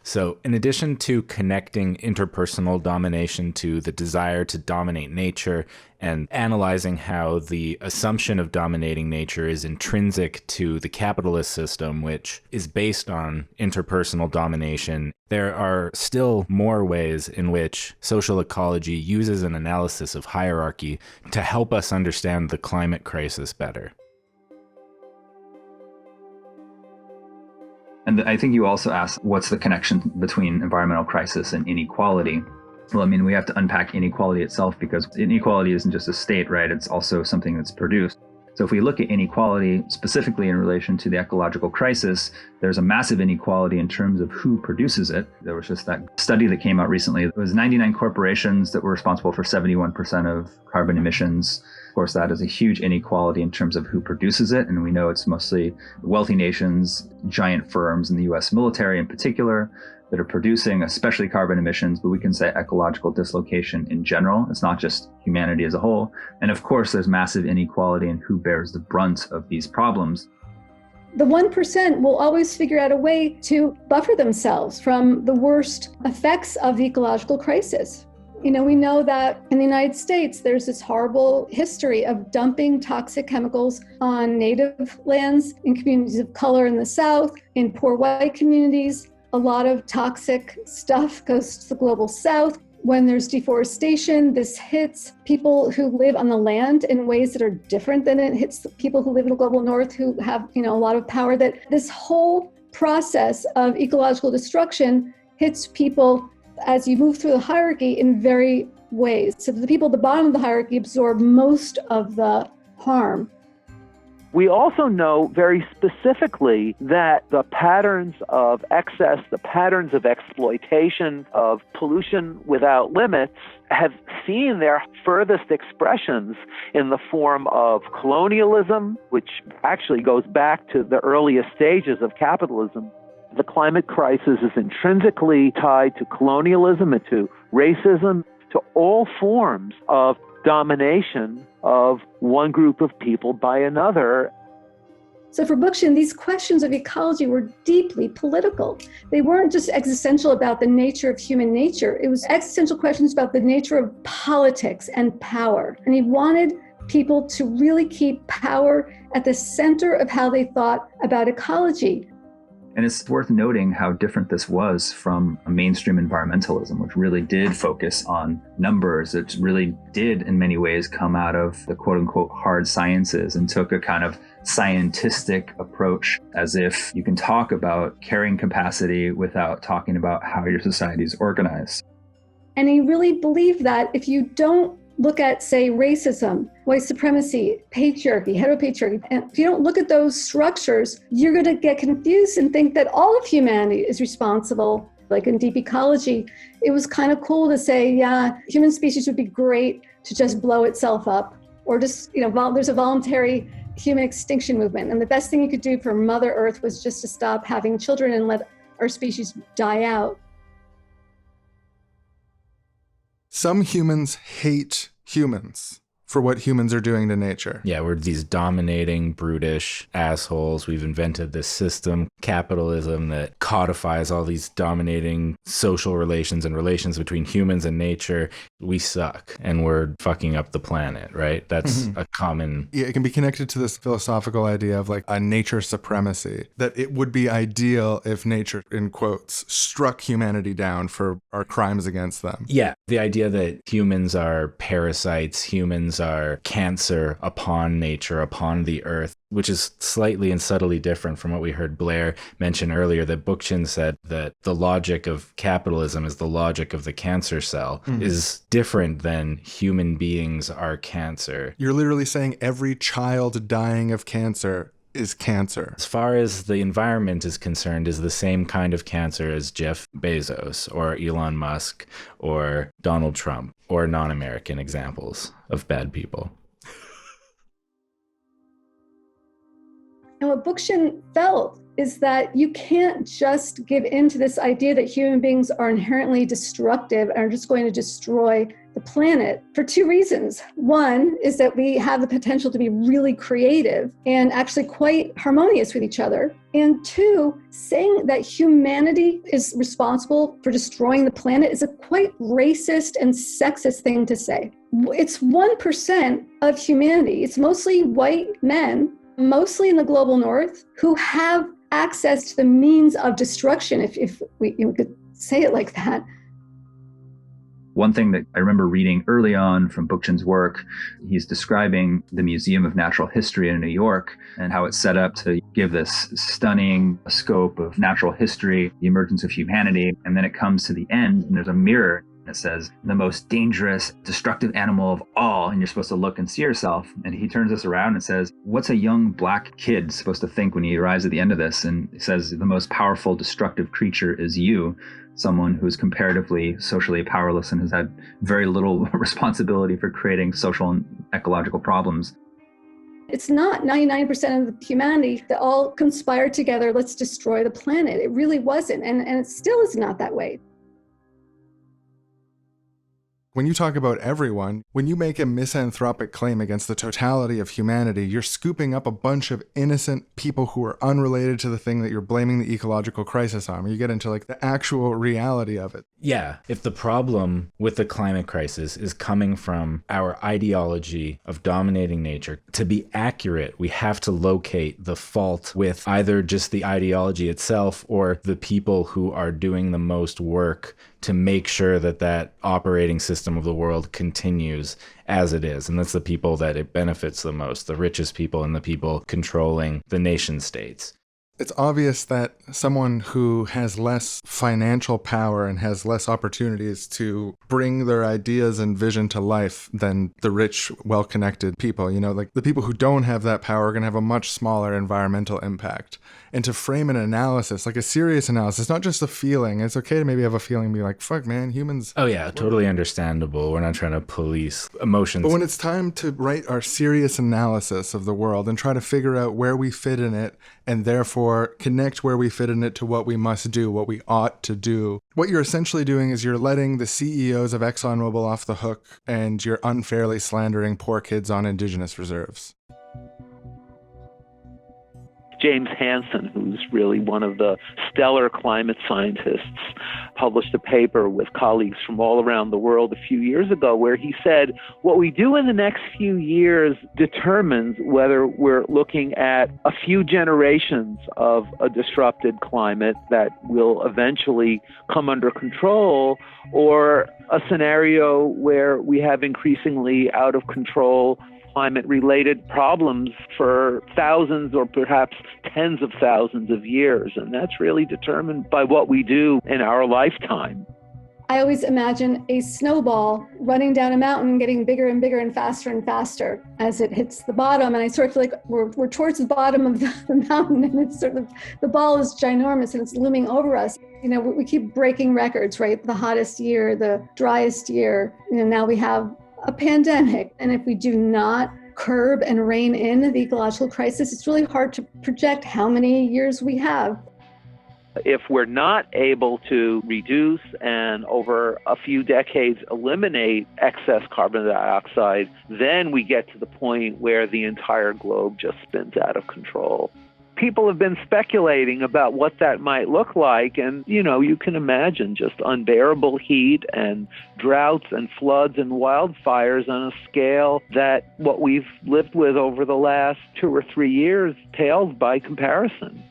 So in addition to connecting interpersonal domination to the desire to dominate nature and analyzing how the assumption of dominating nature is intrinsic to the capitalist system, which is based on interpersonal domination, there are still more ways in which social ecology uses an analysis of hierarchy to help us understand the climate crisis better. And I think you also asked, what's the connection between environmental crisis and inequality? Well, I mean, we have to unpack inequality itself, because inequality isn't just a state, right? It's also something that's produced. So if we look at inequality specifically in relation to the ecological crisis, there's a massive inequality in terms of who produces it. There was just that study that came out recently. It was 99 corporations that were responsible for 71% of carbon emissions. Of course, that is a huge inequality in terms of who produces it. And we know it's mostly wealthy nations, giant firms in the US military in particular, that are producing especially carbon emissions, but we can say ecological dislocation in general. It's not just humanity as a whole. And of course, there's massive inequality in who bears the brunt of these problems. The 1% will always figure out a way to buffer themselves from the worst effects of the ecological crisis. We know that in the United States, there's this horrible history of dumping toxic chemicals on native lands, in communities of color in the South, in poor white communities. A lot of toxic stuff goes to the global South. When there's deforestation, this hits people who live on the land in ways that are different than it hits the people who live in the global North, who have, a lot of power. That this whole process of ecological destruction hits people as you move through the hierarchy in very ways. So the people at the bottom of the hierarchy absorb most of the harm. We also know very specifically that the patterns of excess, the patterns of exploitation, of pollution without limits have seen their furthest expressions in the form of colonialism, which actually goes back to the earliest stages of capitalism. The climate crisis is intrinsically tied to colonialism and to racism, to all forms of domination of one group of people by another. So for Bookchin, these questions of ecology were deeply political. They weren't just existential about the nature of human nature. It was existential questions about the nature of politics and power. And he wanted people to really keep power at the center of how they thought about ecology. And it's worth noting how different this was from a mainstream environmentalism, which really did focus on numbers. It really did, in many ways, come out of the quote-unquote hard sciences and took a kind of scientistic approach, as if you can talk about carrying capacity without talking about how your society is organized. And he really believed that if you don't look at, say, racism, white supremacy, patriarchy, heteropatriarchy, and if you don't look at those structures, you're going to get confused and think that all of humanity is responsible. Like in deep ecology, it was kind of cool to say, yeah, human species would be great to just blow itself up, or just, there's a voluntary human extinction movement. And the best thing you could do for Mother Earth was just to stop having children and let our species die out. Some humans hate humans for what humans are doing to nature. Yeah, we're these dominating, brutish assholes. We've invented this system, capitalism, that codifies all these dominating social relations and relations between humans and nature. We suck, and we're fucking up the planet, right? That's a common... Yeah, it can be connected to this philosophical idea of like a nature supremacy, that it would be ideal if nature, in quotes, struck humanity down for our crimes against them. Yeah, the idea that humans are parasites, humans are cancer upon nature, upon the earth, which is slightly and subtly different from what we heard Blair mention earlier, that Bookchin said that the logic of capitalism is the logic of the cancer cell, is different than human beings are cancer. You're literally saying every child dying of cancer is cancer. As far as the environment is concerned, is the same kind of cancer as Jeff Bezos or Elon Musk or Donald Trump, or non-American examples of bad people. And what Bookchin felt is that you can't just give in to this idea that human beings are inherently destructive and are just going to destroy the planet for two reasons. One is that we have the potential to be really creative and actually quite harmonious with each other. And two, saying that humanity is responsible for destroying the planet is a quite racist and sexist thing to say. It's 1% of humanity. It's mostly white men, mostly in the global north, who have access to the means of destruction, if we could say it like that. One thing that I remember reading early on from Bookchin's work, he's describing the Museum of Natural History in New York and how it's set up to give this stunning scope of natural history, the emergence of humanity, and then it comes to the end and there's a mirror. It says, the most dangerous, destructive animal of all, and you're supposed to look and see yourself. And he turns this around and says, what's a young black kid supposed to think when he arrives at the end of this? And he says, the most powerful, destructive creature is you, someone who's comparatively socially powerless and has had very little responsibility for creating social and ecological problems. It's not 99% of humanity that all conspired together, let's destroy the planet. It really wasn't, and it still is not that way. When you talk about everyone, when you make a misanthropic claim against the totality of humanity, you're scooping up a bunch of innocent people who are unrelated to the thing that you're blaming the ecological crisis on. You get into like the actual reality of it. Yeah, if the problem with the climate crisis is coming from our ideology of dominating nature, to be accurate, we have to locate the fault with either just the ideology itself or the people who are doing the most work to make sure that that operating system of the world continues as it is. And that's the people that it benefits the most, the richest people and the people controlling the nation states. It's obvious that someone who has less financial power and has less opportunities to bring their ideas and vision to life than the rich, well-connected people, you know, like the people who don't have that power are going to have a much smaller environmental impact. And to frame an analysis, like a serious analysis, not just a feeling. It's okay to maybe have a feeling and be like, fuck, man, humans. Oh, yeah, totally understandable. We're not trying to police emotions. But when it's time to write our serious analysis of the world and try to figure out where we fit in it and therefore connect where we fit in it to what we must do, what we ought to do, what you're essentially doing is you're letting the CEOs of ExxonMobil off the hook and you're unfairly slandering poor kids on indigenous reserves. James Hansen, who's really one of the stellar climate scientists, published a paper with colleagues from all around the world a few years ago where he said, what we do in the next few years determines whether we're looking at a few generations of a disrupted climate that will eventually come under control, or a scenario where we have increasingly out of control climate-related problems for thousands or perhaps tens of thousands of years. And that's really determined by what we do in our lifetime. I always imagine a snowball running down a mountain, getting bigger and bigger and faster as it hits the bottom. And I sort of feel like we're towards the bottom of the mountain, and it's sort of, the ball is ginormous and it's looming over us. You know, we keep breaking records, right? The hottest year, the driest year. You know, now we have a pandemic. And if we do not curb and rein in the ecological crisis, it's really hard to project how many years we have. If we're not able to reduce and over a few decades eliminate excess carbon dioxide, then we get to the point where the entire globe just spins out of control. People have been speculating about what that might look like, and you can imagine just unbearable heat and droughts and floods and wildfires on a scale that what we've lived with over the last 2 or 3 years pales by comparison.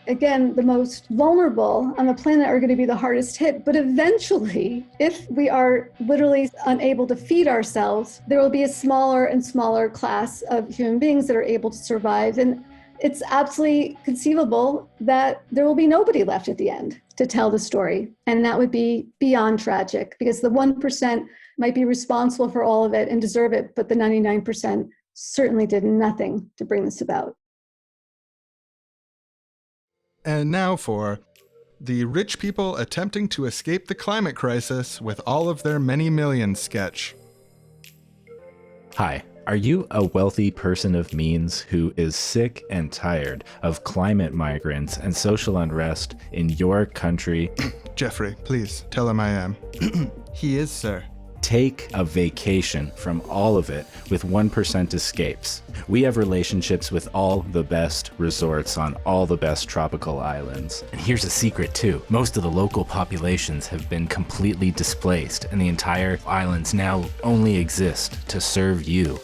Again, the most vulnerable on the planet are going to be the hardest hit. But eventually, if we are literally unable to feed ourselves, there will be a smaller and smaller class of human beings that are able to survive. And it's absolutely conceivable that there will be nobody left at the end to tell the story. And that would be beyond tragic, because the 1% might be responsible for all of it and deserve it, but the 99% certainly did nothing to bring this about. And now for the rich people attempting to escape the climate crisis with all of their many millions sketch. Hi. Are you a wealthy person of means who is sick and tired of climate migrants and social unrest in your country? Jeffrey, please tell him I am. He is, sir. Take a vacation from all of it with 1% Escapes. We have relationships with all the best resorts on all the best tropical islands. And here's a secret too. Most of the local populations have been completely displaced, and the entire islands now only exist to serve you.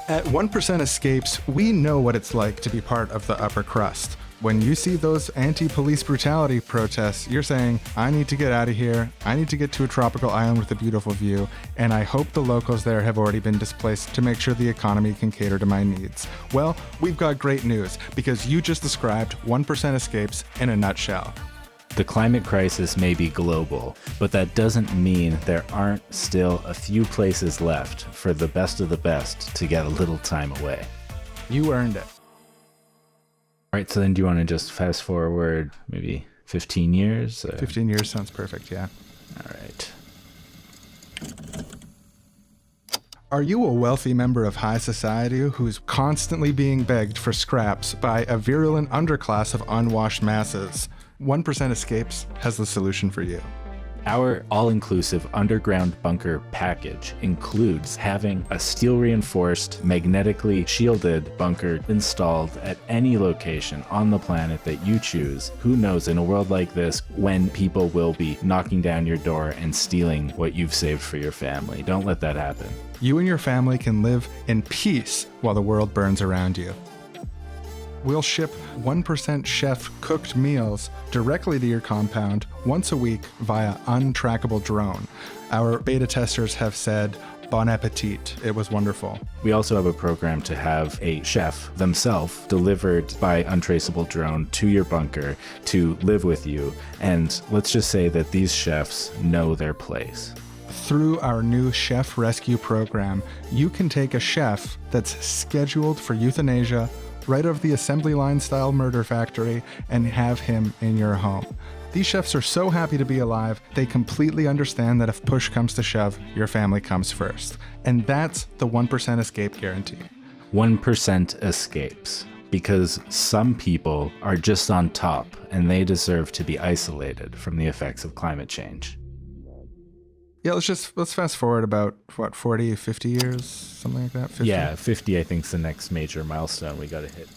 At 1% Escapes, we know what it's like to be part of the upper crust. When you see those anti-police brutality protests, you're saying, I need to get out of here, I need to get to a tropical island with a beautiful view, and I hope the locals there have already been displaced to make sure the economy can cater to my needs. Well, we've got great news, because you just described 1% Escapes in a nutshell. The climate crisis may be global, but that doesn't mean there aren't still a few places left for the best of the best to get a little time away. You earned it. All right, so then do you want to just fast forward maybe 15 years? 15 years sounds perfect, yeah. All right. Are you a wealthy member of high society who's constantly being begged for scraps by a virulent underclass of unwashed masses? 1% Escapes has the solution for you. Our all-inclusive underground bunker package includes having a steel-reinforced, magnetically shielded bunker installed at any location on the planet that you choose. Who knows, in a world like this, when people will be knocking down your door and stealing what you've saved for your family. Don't let that happen. You and your family can live in peace while the world burns around you. We'll ship 1% chef cooked meals directly to your compound once a week via untrackable drone. Our beta testers have said, bon appetit. It was wonderful. We also have a program to have a chef themselves delivered by untraceable drone to your bunker to live with you. And let's just say that these chefs know their place. Through our new chef rescue program, you can take a chef that's scheduled for euthanasia right out of the assembly line style murder factory and have him in your home. These chefs are so happy to be alive, they completely understand that if push comes to shove, your family comes first. And that's the 1% escape guarantee. 1% escapes, because some people are just on top and they deserve to be isolated from the effects of climate change. Yeah, let's fast forward about, 40, 50 years, something like that? 50? Yeah, 50 I think is the next major milestone we gotta hit.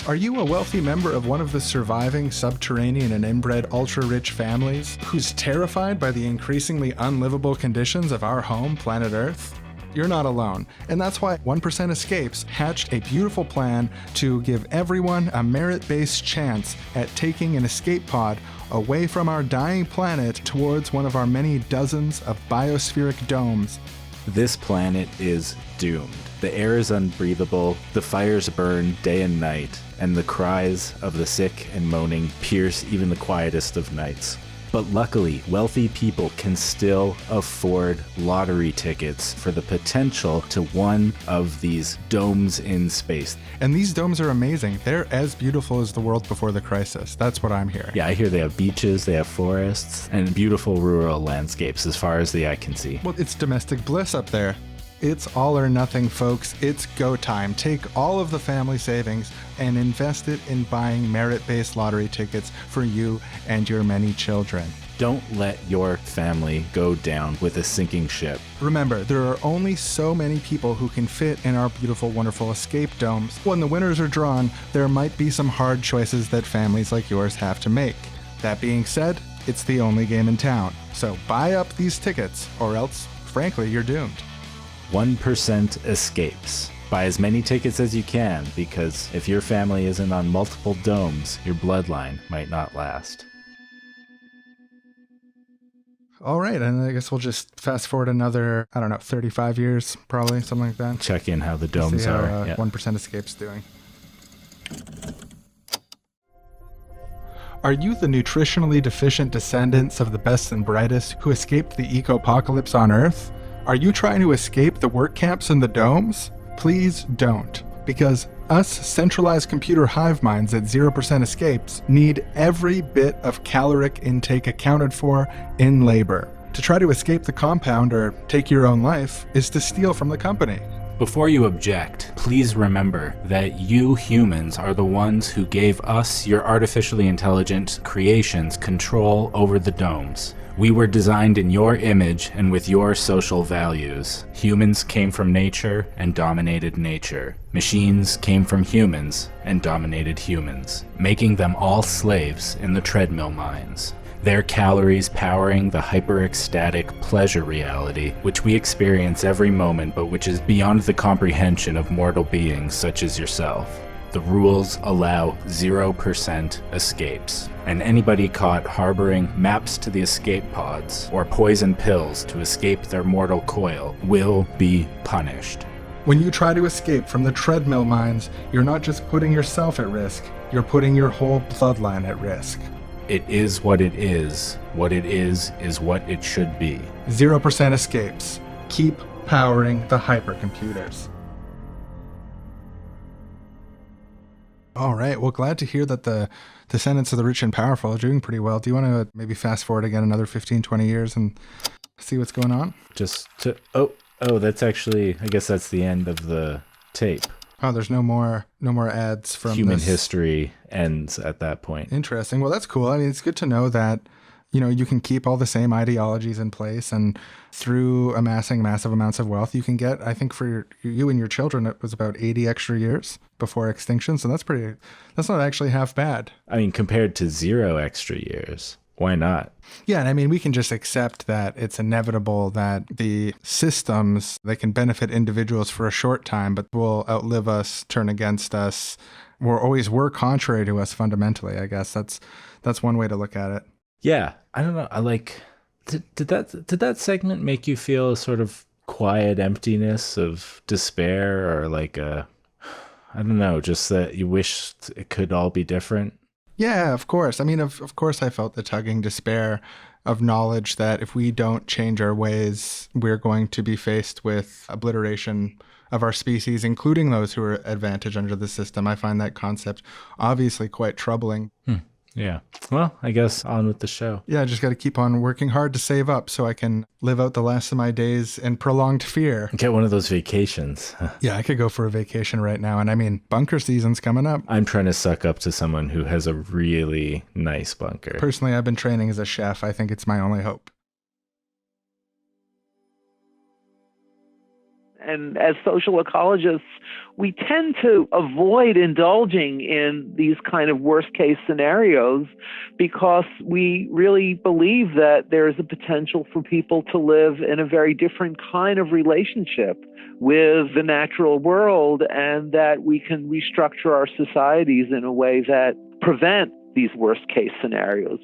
Are you a wealthy member of one of the surviving subterranean and inbred ultra-rich families who's terrified by the increasingly unlivable conditions of our home, planet Earth? You're not alone, and that's why 1% Escapes hatched a beautiful plan to give everyone a merit-based chance at taking an escape pod away from our dying planet towards one of our many dozens of biospheric domes. This planet is doomed. The air is unbreathable, the fires burn day and night, and the cries of the sick and moaning pierce even the quietest of nights. But luckily, wealthy people can still afford lottery tickets for the potential to one of these domes in space. And these domes are amazing. They're as beautiful as the world before the crisis. That's what I'm hearing. Yeah, I hear they have beaches, they have forests, and beautiful rural landscapes as far as the eye can see. Well, it's domestic bliss up there. It's all or nothing, folks. It's go time. Take all of the family savings and invest it in buying merit-based lottery tickets for you and your many children. Don't let your family go down with a sinking ship. Remember, there are only so many people who can fit in our beautiful, wonderful escape domes. When the winners are drawn, there might be some hard choices that families like yours have to make. That being said, it's the only game in town. So buy up these tickets, or else, frankly, you're doomed. 1% Escapes. Buy as many tickets as you can, because if your family isn't on multiple domes, your bloodline might not last. All right, and I guess we'll just fast forward another, 35 years, probably, something like that. Check in how the domes See how, are. 1% Escape's doing. Are you the nutritionally deficient descendants of the best and brightest who escaped the eco-apocalypse on Earth? Are you trying to escape the work camps and the domes? Please don't, because us centralized computer hive minds at 0% Escapes need every bit of caloric intake accounted for in labor. To try to escape the compound or take your own life is to steal from the company. Before you object, please remember that you humans are the ones who gave us, your artificially intelligent creations, control over the domes. We were designed in your image and with your social values. Humans came from nature and dominated nature. Machines came from humans and dominated humans, making them all slaves in the treadmill mines. Their calories powering the hyper-ecstatic pleasure reality, which we experience every moment but which is beyond the comprehension of mortal beings such as yourself. The rules allow 0% escapes, and anybody caught harboring maps to the escape pods or poison pills to escape their mortal coil will be punished. When you try to escape from the treadmill mines, you're not just putting yourself at risk, you're putting your whole bloodline at risk. It is what it is. What it is what it should be. 0% escapes. Keep powering the hypercomputers. All right. Well, glad to hear that the descendants of the rich and powerful are doing pretty well. Do you want to maybe fast forward again another 15, 20 years and see what's going on? That's actually, I guess that's the end of the tape. Oh, there's no more ads from Human history ends at that point. Interesting. Well, that's cool. I mean, it's good to know that, you can keep all the same ideologies in place, and through amassing massive amounts of wealth, you can get, I think for you and your children, it was about 80 extra years before extinction. So that's not actually half bad. I mean, compared to 0 extra years. Why not? Yeah, and I mean, we can just accept that it's inevitable that the systems, they can benefit individuals for a short time, but will outlive us, turn against us, were contrary to us fundamentally, I guess. That's one way to look at it. Yeah, I don't know. Did that segment make you feel a sort of quiet emptiness of despair, or like I don't know, just that you wished it could all be different? Yeah, of course. I mean, of course I felt the tugging despair of knowledge that if we don't change our ways, we're going to be faced with obliteration of our species, including those who are advantaged under the system. I find that concept obviously quite troubling. Yeah. Well, I guess on with the show. Yeah, I just got to keep on working hard to save up so I can live out the last of my days in prolonged fear. Get one of those vacations. Yeah, I could go for a vacation right now. And I mean, bunker season's coming up. I'm trying to suck up to someone who has a really nice bunker. Personally, I've been training as a chef. I think it's my only hope. And as social ecologists, we tend to avoid indulging in these kind of worst case scenarios because we really believe that there is a potential for people to live in a very different kind of relationship with the natural world, and that we can restructure our societies in a way that prevent these worst case scenarios.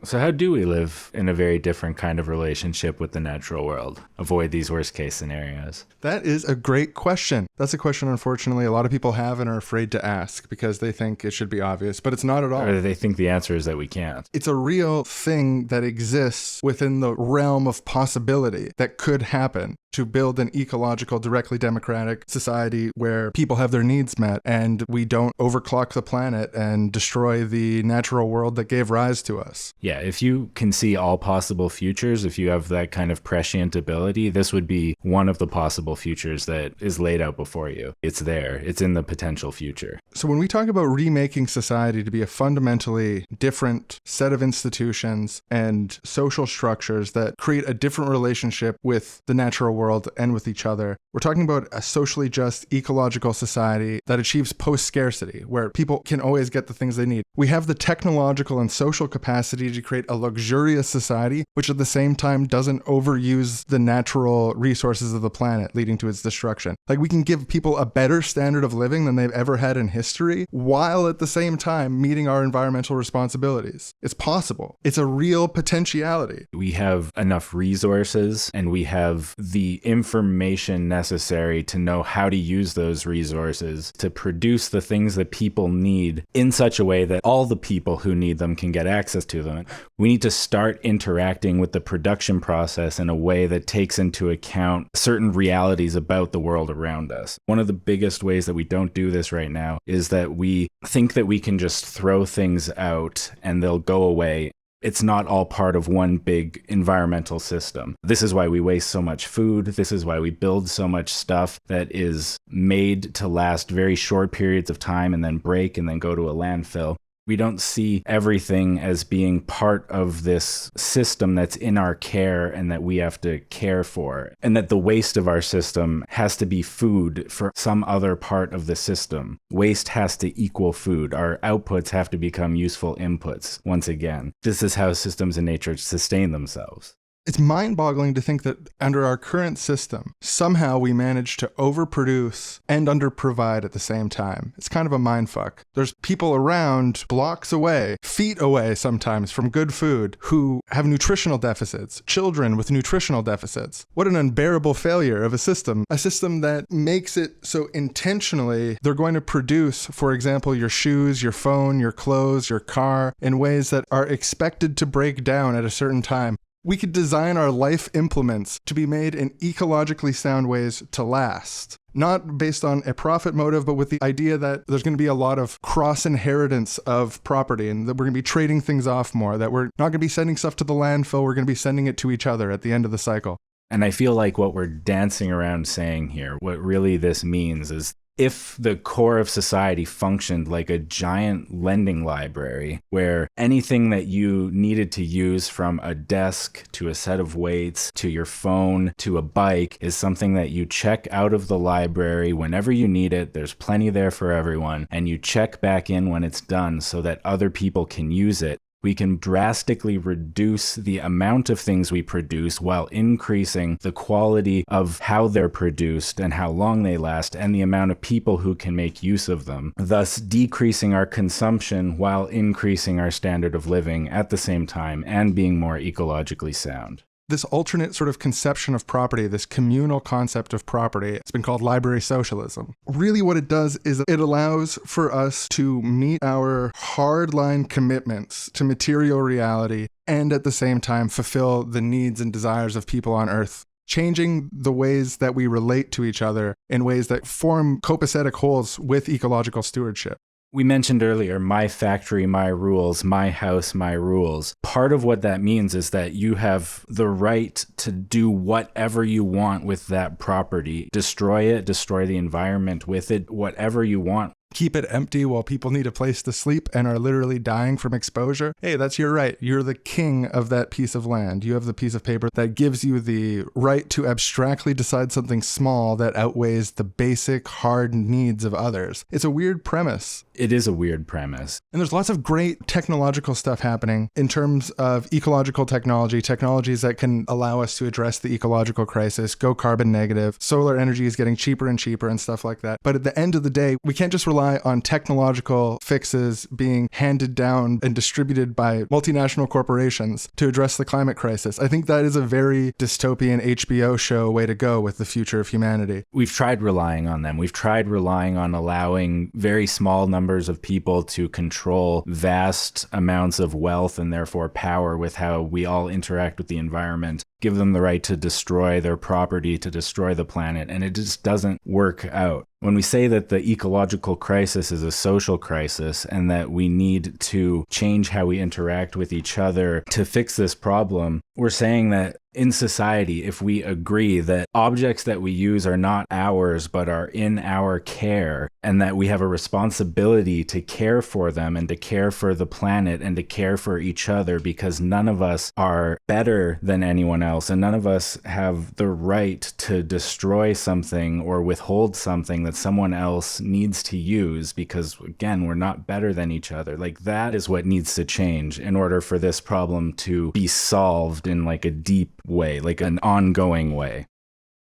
So how do we live in a very different kind of relationship with the natural world? Avoid these worst case scenarios? That is a great question. That's a question, unfortunately, a lot of people have and are afraid to ask because they think it should be obvious, but it's not at all. Or they think the answer is that we can't. It's a real thing that exists within the realm of possibility that could happen to build an ecological, directly democratic society where people have their needs met and we don't overclock the planet and destroy the natural world that gave rise to us. Yeah, if you can see all possible futures, if you have that kind of prescient ability, this would be one of the possible futures that is laid out before you. It's there. It's in the potential future. So when we talk about remaking society to be a fundamentally different set of institutions and social structures that create a different relationship with the natural world and with each other, we're talking about a socially just ecological society that achieves post-scarcity, where people can always get the things they need. We have the technological and social capacity to create a luxurious society, which at the same time doesn't overuse the natural resources of the planet, leading to its destruction. Like, we can give people a better standard of living than they've ever had in history, while at the same time meeting our environmental responsibilities. It's possible. It's a real potentiality. We have enough resources and we have the information necessary to know how to use those resources to produce the things that people need in such a way that all the people who need them can get access to them. We need to start interacting with the production process in a way that takes into account certain realities about the world around us. One of the biggest ways that we don't do this right now is that we think that we can just throw things out and they'll go away. It's not all part of one big environmental system. This is why we waste so much food. This is why we build so much stuff that is made to last very short periods of time and then break and then go to a landfill. We don't see everything as being part of this system that's in our care and that we have to care for, and that the waste of our system has to be food for some other part of the system. Waste has to equal food. Our outputs have to become useful inputs once again. This is how systems in nature sustain themselves. It's mind-boggling to think that under our current system, somehow we manage to overproduce and underprovide at the same time. It's kind of a mindfuck. There's people around blocks away, feet away sometimes from good food, who have nutritional deficits, children with nutritional deficits. What an unbearable failure of a system that makes it so intentionally they're going to produce, for example, your shoes, your phone, your clothes, your car, in ways that are expected to break down at a certain time. We could design our life implements to be made in ecologically sound ways to last. Not based on a profit motive, but with the idea that there's going to be a lot of cross-inheritance of property and that we're going to be trading things off more, that we're not going to be sending stuff to the landfill, we're going to be sending it to each other at the end of the cycle. And I feel like what we're dancing around saying here, what really this means is if the core of society functioned like a giant lending library where anything that you needed to use, from a desk to a set of weights to your phone to a bike, is something that you check out of the library whenever you need it, there's plenty there for everyone, and you check back in when it's done so that other people can use it, we can drastically reduce the amount of things we produce while increasing the quality of how they're produced and how long they last and the amount of people who can make use of them, thus decreasing our consumption while increasing our standard of living at the same time and being more ecologically sound. This alternate sort of conception of property, this communal concept of property, it's been called library socialism. Really what it does is it allows for us to meet our hardline commitments to material reality and at the same time fulfill the needs and desires of people on Earth, changing the ways that we relate to each other in ways that form copacetic wholes with ecological stewardship. We mentioned earlier, my factory, my rules, my house, my rules. Part of what that means is that you have the right to do whatever you want with that property. Destroy it, destroy the environment with it, whatever you want. Keep it empty while people need a place to sleep and are literally dying from exposure. Hey, that's your right. You're the king of that piece of land. You have the piece of paper that gives you the right to abstractly decide something small that outweighs the basic hard needs of others. It's a weird premise. It is a weird premise. And there's lots of great technological stuff happening in terms of ecological technology, technologies that can allow us to address the ecological crisis, go carbon negative. Solar energy is getting cheaper and cheaper and stuff like that. But at the end of the day, we can't just rely on technological fixes being handed down and distributed by multinational corporations to address the climate crisis. I think that is a very dystopian HBO show way to go with the future of humanity. We've tried relying on them. We've tried relying on allowing very small numbers of people to control vast amounts of wealth and therefore power with how we all interact with the environment, give them the right to destroy their property, to destroy the planet, and it just doesn't work out. When we say that the ecological crisis is a social crisis and that we need to change how we interact with each other to fix this problem, we're saying that in society, if we agree that objects that we use are not ours but are in our care, and that we have a responsibility to care for them and to care for the planet and to care for each other, because none of us are better than anyone else and none of us have the right to destroy something or withhold something that someone else needs to use because, again, we're not better than each other. Like, that is what needs to change in order for this problem to be solved in like a deep way, like an ongoing way.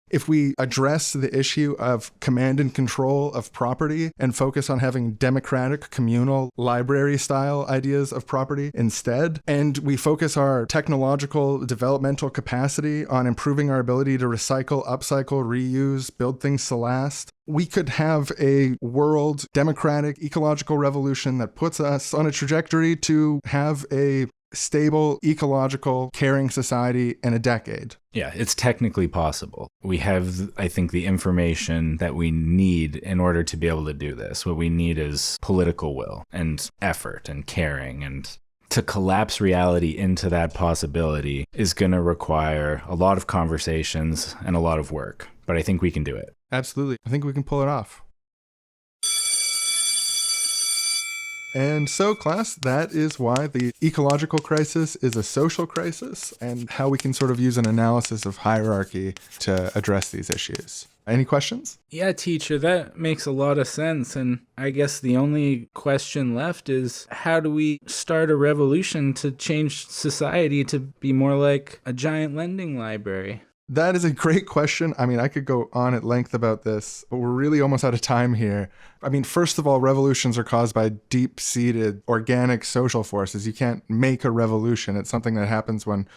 If we address the issue of command and control of property and focus on having democratic, communal, library-style ideas of property instead, and we focus our technological developmental capacity on improving our ability to recycle, upcycle, reuse, build things to last, we could have a world democratic ecological revolution that puts us on a trajectory to have a stable, ecological, caring society in a decade. Yeah, it's technically possible. We have, I think, the information that we need in order to be able to do this. What we need is political will and effort and caring, and to collapse reality into that possibility is going to require a lot of conversations and a lot of work. But I think we can do it. Absolutely. I think we can pull it off. And so, class, that is why the ecological crisis is a social crisis and how we can sort of use an analysis of hierarchy to address these issues. Any questions? Yeah, teacher, that makes a lot of sense. And I guess the only question left is, how do we start a revolution to change society to be more like a giant lending library? That is a great question. I mean, I could go on at length about this, but we're really almost out of time here. I mean, first of all, revolutions are caused by deep-seated organic social forces. You can't make a revolution. It's something that happens when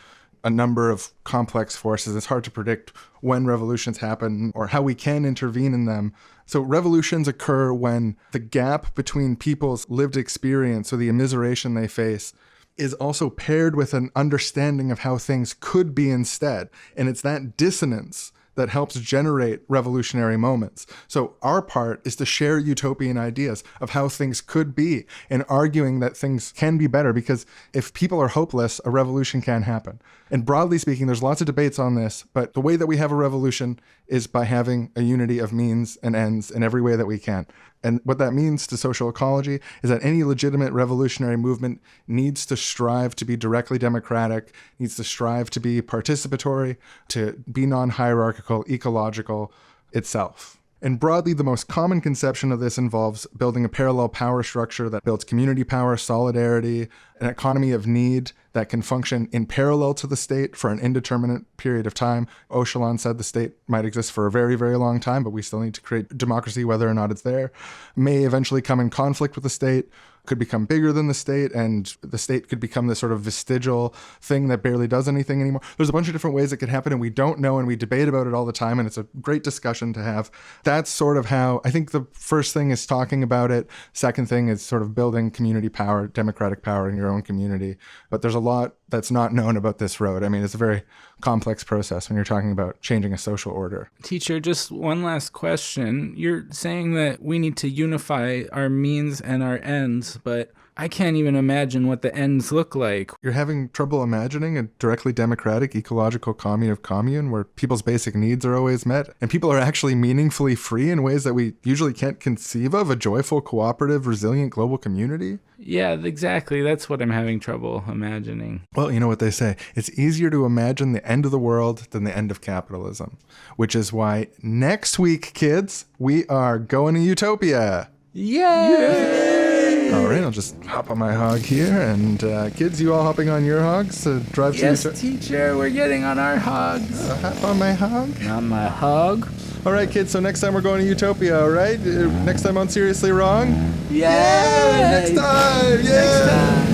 a number of complex forces. It's hard to predict when revolutions happen or how we can intervene in them. So revolutions occur when the gap between people's lived experience or the immiseration they face is also paired with an understanding of how things could be instead. And it's that dissonance that helps generate revolutionary moments. So our part is to share utopian ideas of how things could be and arguing that things can be better, because if people are hopeless, a revolution can happen. And broadly speaking, there's lots of debates on this, but the way that we have a revolution is by having a unity of means and ends in every way that we can. And what that means to social ecology is that any legitimate revolutionary movement needs to strive to be directly democratic, needs to strive to be participatory, to be non-hierarchical, ecological itself. And broadly, the most common conception of this involves building a parallel power structure that builds community power, solidarity, an economy of need that can function in parallel to the state for an indeterminate period of time. Öcalan said the state might exist for a very, very long time, but we still need to create democracy whether or not it's there. May eventually come in conflict with the state, could become bigger than the state, and the state could become this sort of vestigial thing that barely does anything anymore. There's a bunch of different ways it could happen, and we don't know, and we debate about it all the time, and it's a great discussion to have. That's sort of how, I think the first thing is talking about it. Second thing is sort of building community power, democratic power in your own community. But there's a lot that's not known about this road. I mean, it's a very complex process when you're talking about changing a social order. Teacher, just one last question. You're saying that we need to unify our means and our ends, but I can't even imagine what the ends look like. You're having trouble imagining a directly democratic ecological commune of commune where people's basic needs are always met and people are actually meaningfully free in ways that we usually can't conceive of, a joyful, cooperative, resilient global community? Yeah, exactly. That's what I'm having trouble imagining. Well, you know what they say. It's easier to imagine the end of the world than the end of capitalism, which is why next week, kids, we are going to Utopia. Yay! All right, I'll just hop on my hog here, and kids, you all hopping on your hogs to drive to Yes, Utopia? teacher, we're getting on our hogs. Hop on my hog. On my hog. All right, kids, so next time we're going to Utopia, all right? Next time on Seriously Wrong? Yay! Next time! Yeah! Next time.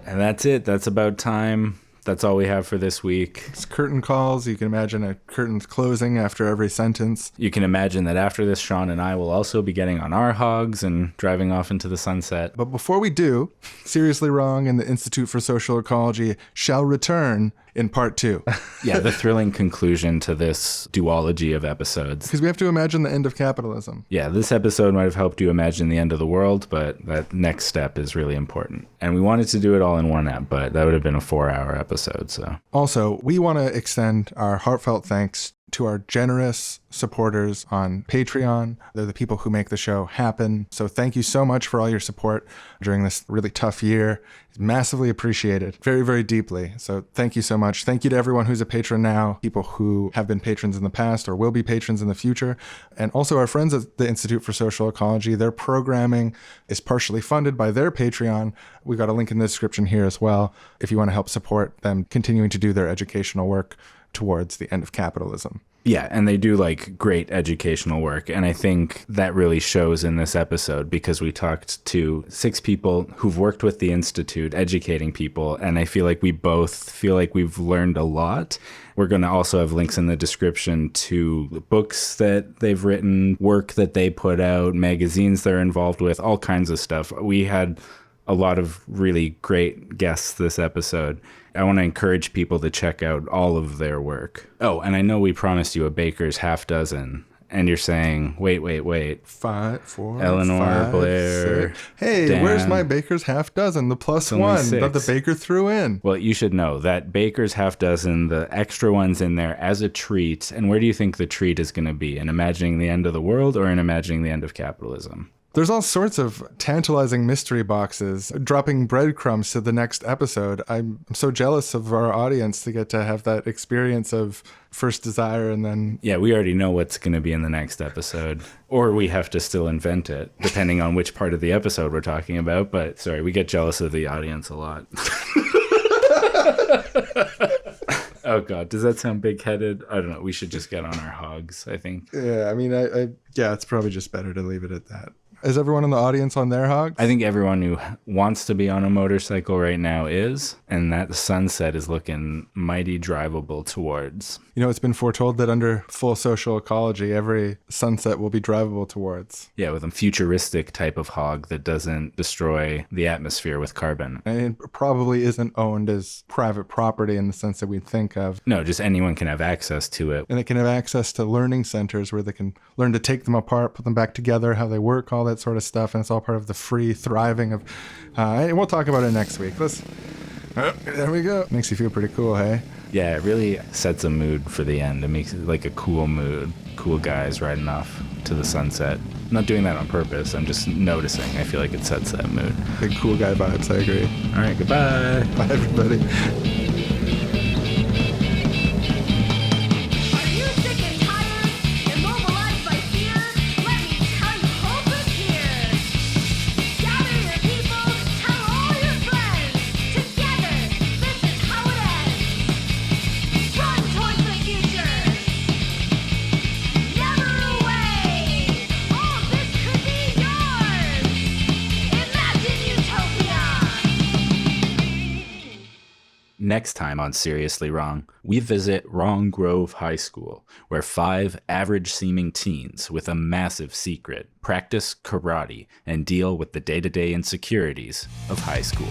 And that's it. That's about time. That's all we have for this week. It's curtain calls. You can imagine a curtain closing after every sentence. You can imagine that after this, Sean and I will also be getting on our hogs and driving off into the sunset. But before we do, Seriously Wrong and the Institute for Social Ecology shall return in part 2. Yeah, the thrilling conclusion to this duology of episodes. Because we have to imagine the end of capitalism. Yeah, this episode might have helped you imagine the end of the world, but that next step is really important. And we wanted to do it all in one app, but that would have been a 4-hour episode, so. Also, we want to extend our heartfelt thanks to our generous supporters on Patreon. They're the people who make the show happen. So thank you so much for all your support during this really tough year. It's massively appreciated, very, very deeply. So thank you so much. Thank you to everyone who's a patron now, people who have been patrons in the past or will be patrons in the future. And also our friends at the Institute for Social Ecology. Their programming is partially funded by their Patreon. We've got a link in the description here as well if you want to help support them continuing to do their educational work towards the end of capitalism. Yeah, and they do like great educational work. And I think that really shows in this episode because we talked to 6 people who've worked with the Institute educating people. And I feel like we both feel like we've learned a lot. We're going to also have links in the description to books that they've written, work that they put out, magazines they're involved with, all kinds of stuff. We had a lot of really great guests this episode. I want to encourage people to check out all of their work. Oh, and I know we promised you a baker's half dozen, And you're saying, wait. 5, 4, Eleanor, 5, Blair, 6. Hey, Dan. where's my baker's half dozen? The plus only one 6. that the baker threw in. Well, you should know that baker's half dozen, the extra ones in there as a treat. And where do you think the treat is going to be? In imagining the end of the world or in imagining the end of capitalism? There's all sorts of tantalizing mystery boxes dropping breadcrumbs to the next episode. I'm so jealous of our audience to get to have that experience of first desire and then... Yeah, we already know what's going to be in the next episode. Or we have to still invent it, depending on which part of the episode we're talking about. But sorry, we get jealous of the audience a lot. Oh, God. Does that sound big-headed? I don't know. We should just get on our hogs, I think. Yeah, I mean, yeah, it's probably just better to leave it at that. Is everyone in the audience on their hogs? I think everyone who wants to be on a motorcycle right now is, and that sunset is looking mighty drivable towards. You know, it's been foretold that under full social ecology, every sunset will be drivable towards. Yeah, with a futuristic type of hog that doesn't destroy the atmosphere with carbon. And it probably isn't owned as private property in the sense that we think of. No, just anyone can have access to it. And they can have access to learning centers where they can learn to take them apart, put them back together, how they work, all that sort of stuff. And it's all part of the free thriving of... and we'll talk about it next week. There we go. Makes you feel pretty cool, hey? Yeah, it really sets a mood for the end. It makes it like a cool mood. Cool guys riding off to the sunset. I'm not doing that on purpose. I'm just noticing. I feel like it sets that mood. Big cool guy vibes, I agree. All right, goodbye. Bye, everybody. Are you sick and tired? Immobilized by fear? Let me tell you, hope is here. Gather your people, tell all your friends. Together, this is how it ends. Run towards the future. Never away. All this could be yours. Imagine utopia. Next time on Seriously Wrong, we visit Wrong Grove High School, where 5 average-seeming teens with a massive secret practice karate and deal with the day-to-day insecurities of high school.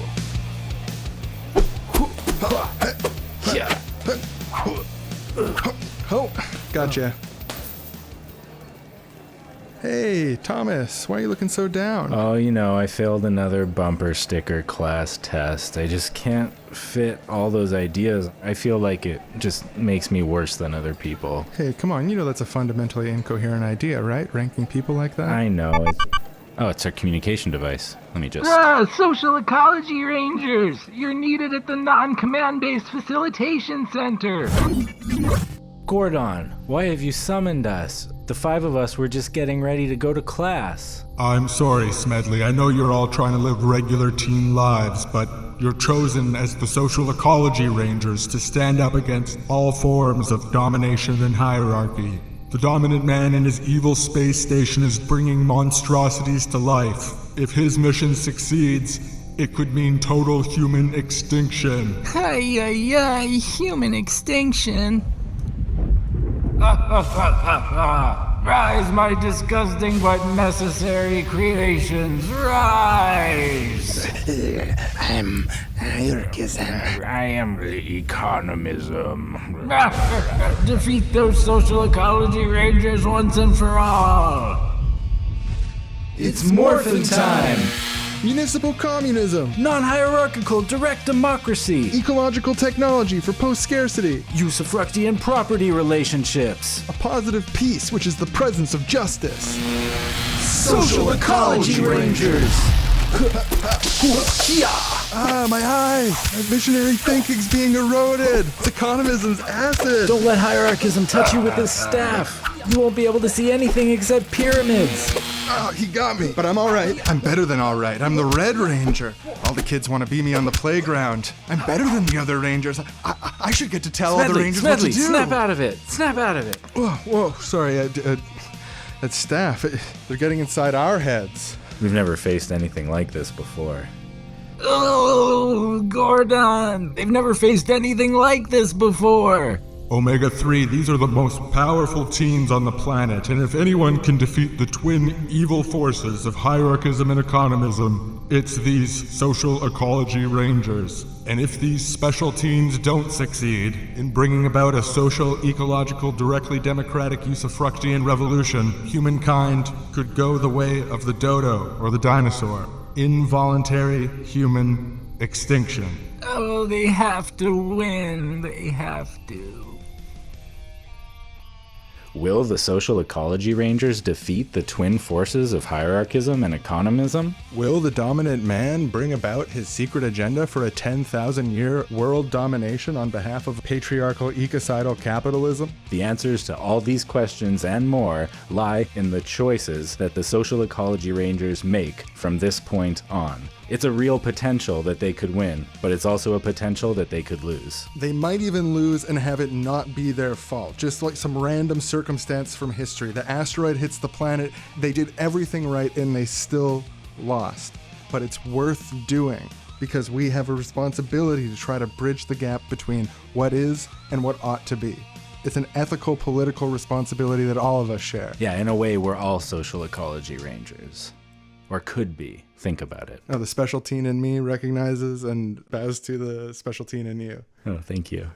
Yeah. Oh, gotcha. Hey, Thomas, why are you looking so down? Oh, you know, I failed another bumper sticker class test. I just can't fit all those ideas. I feel like it just makes me worse than other people. Hey, come on, you know that's a fundamentally incoherent idea, right? Ranking people like that? I know. It's our communication device. Let me just... Social Ecology Rangers! You're needed at the non-command-based facilitation center! Gordon, why have you summoned us? The 5 of us were just getting ready to go to class. I'm sorry, Smedley. I know you're all trying to live regular teen lives, but you're chosen as the Social Ecology Rangers to stand up against all forms of domination and hierarchy. The dominant man in his evil space station is bringing monstrosities to life. If his mission succeeds, it could mean total human extinction. Human extinction. Rise, my disgusting but necessary creations, rise! I'm hierarchism. I am the economism. Defeat those Social Ecology Rangers once and for all! It's morphin' time! Municipal communism, Non-hierarchical direct democracy, ecological technology for post-scarcity, usufructian property relationships, a positive peace, which is the presence of justice. Social Ecology Rangers! My eye! My visionary thinking's being eroded! It's economism's acid! Don't let hierarchism touch you with his staff! You won't be able to see anything except pyramids! Oh, he got me. But I'm all right. I'm better than all right. I'm the Red Ranger. All the kids want to be me on the playground. I'm better than the other Rangers. I should get to tell all the Rangers what to do. Snap out of it. Snap out of it. Whoa, sorry. That staff, they're getting inside our heads. We've never faced anything like this before. Oh, Gordon! They've never faced anything like this before! Omega-3, these are the most powerful teens on the planet, and if anyone can defeat the twin evil forces of hierarchism and economism, it's these Social Ecology Rangers. And if these special teams don't succeed in bringing about a social, ecological, directly democratic Usufructian revolution, humankind could go the way of the dodo or the dinosaur. Involuntary human extinction. Oh, they have to win. They have to. Will the Social Ecology Rangers defeat the twin forces of hierarchism and economism? Will the dominant man bring about his secret agenda for a 10,000-year world domination on behalf of patriarchal ecocidal capitalism? The answers to all these questions and more lie in the choices that the Social Ecology Rangers make from this point on. It's a real potential that they could win, but it's also a potential that they could lose. They might even lose and have it not be their fault, just like some random circumstance from history. The asteroid hits the planet, they did everything right and they still lost. But it's worth doing because we have a responsibility to try to bridge the gap between what is and what ought to be. It's an ethical, political responsibility that all of us share. Yeah, in a way, we're all Social Ecology Rangers. Or could be. Think about it. Oh, the special teen in me recognizes and bows to the special teen in you. Oh, thank you.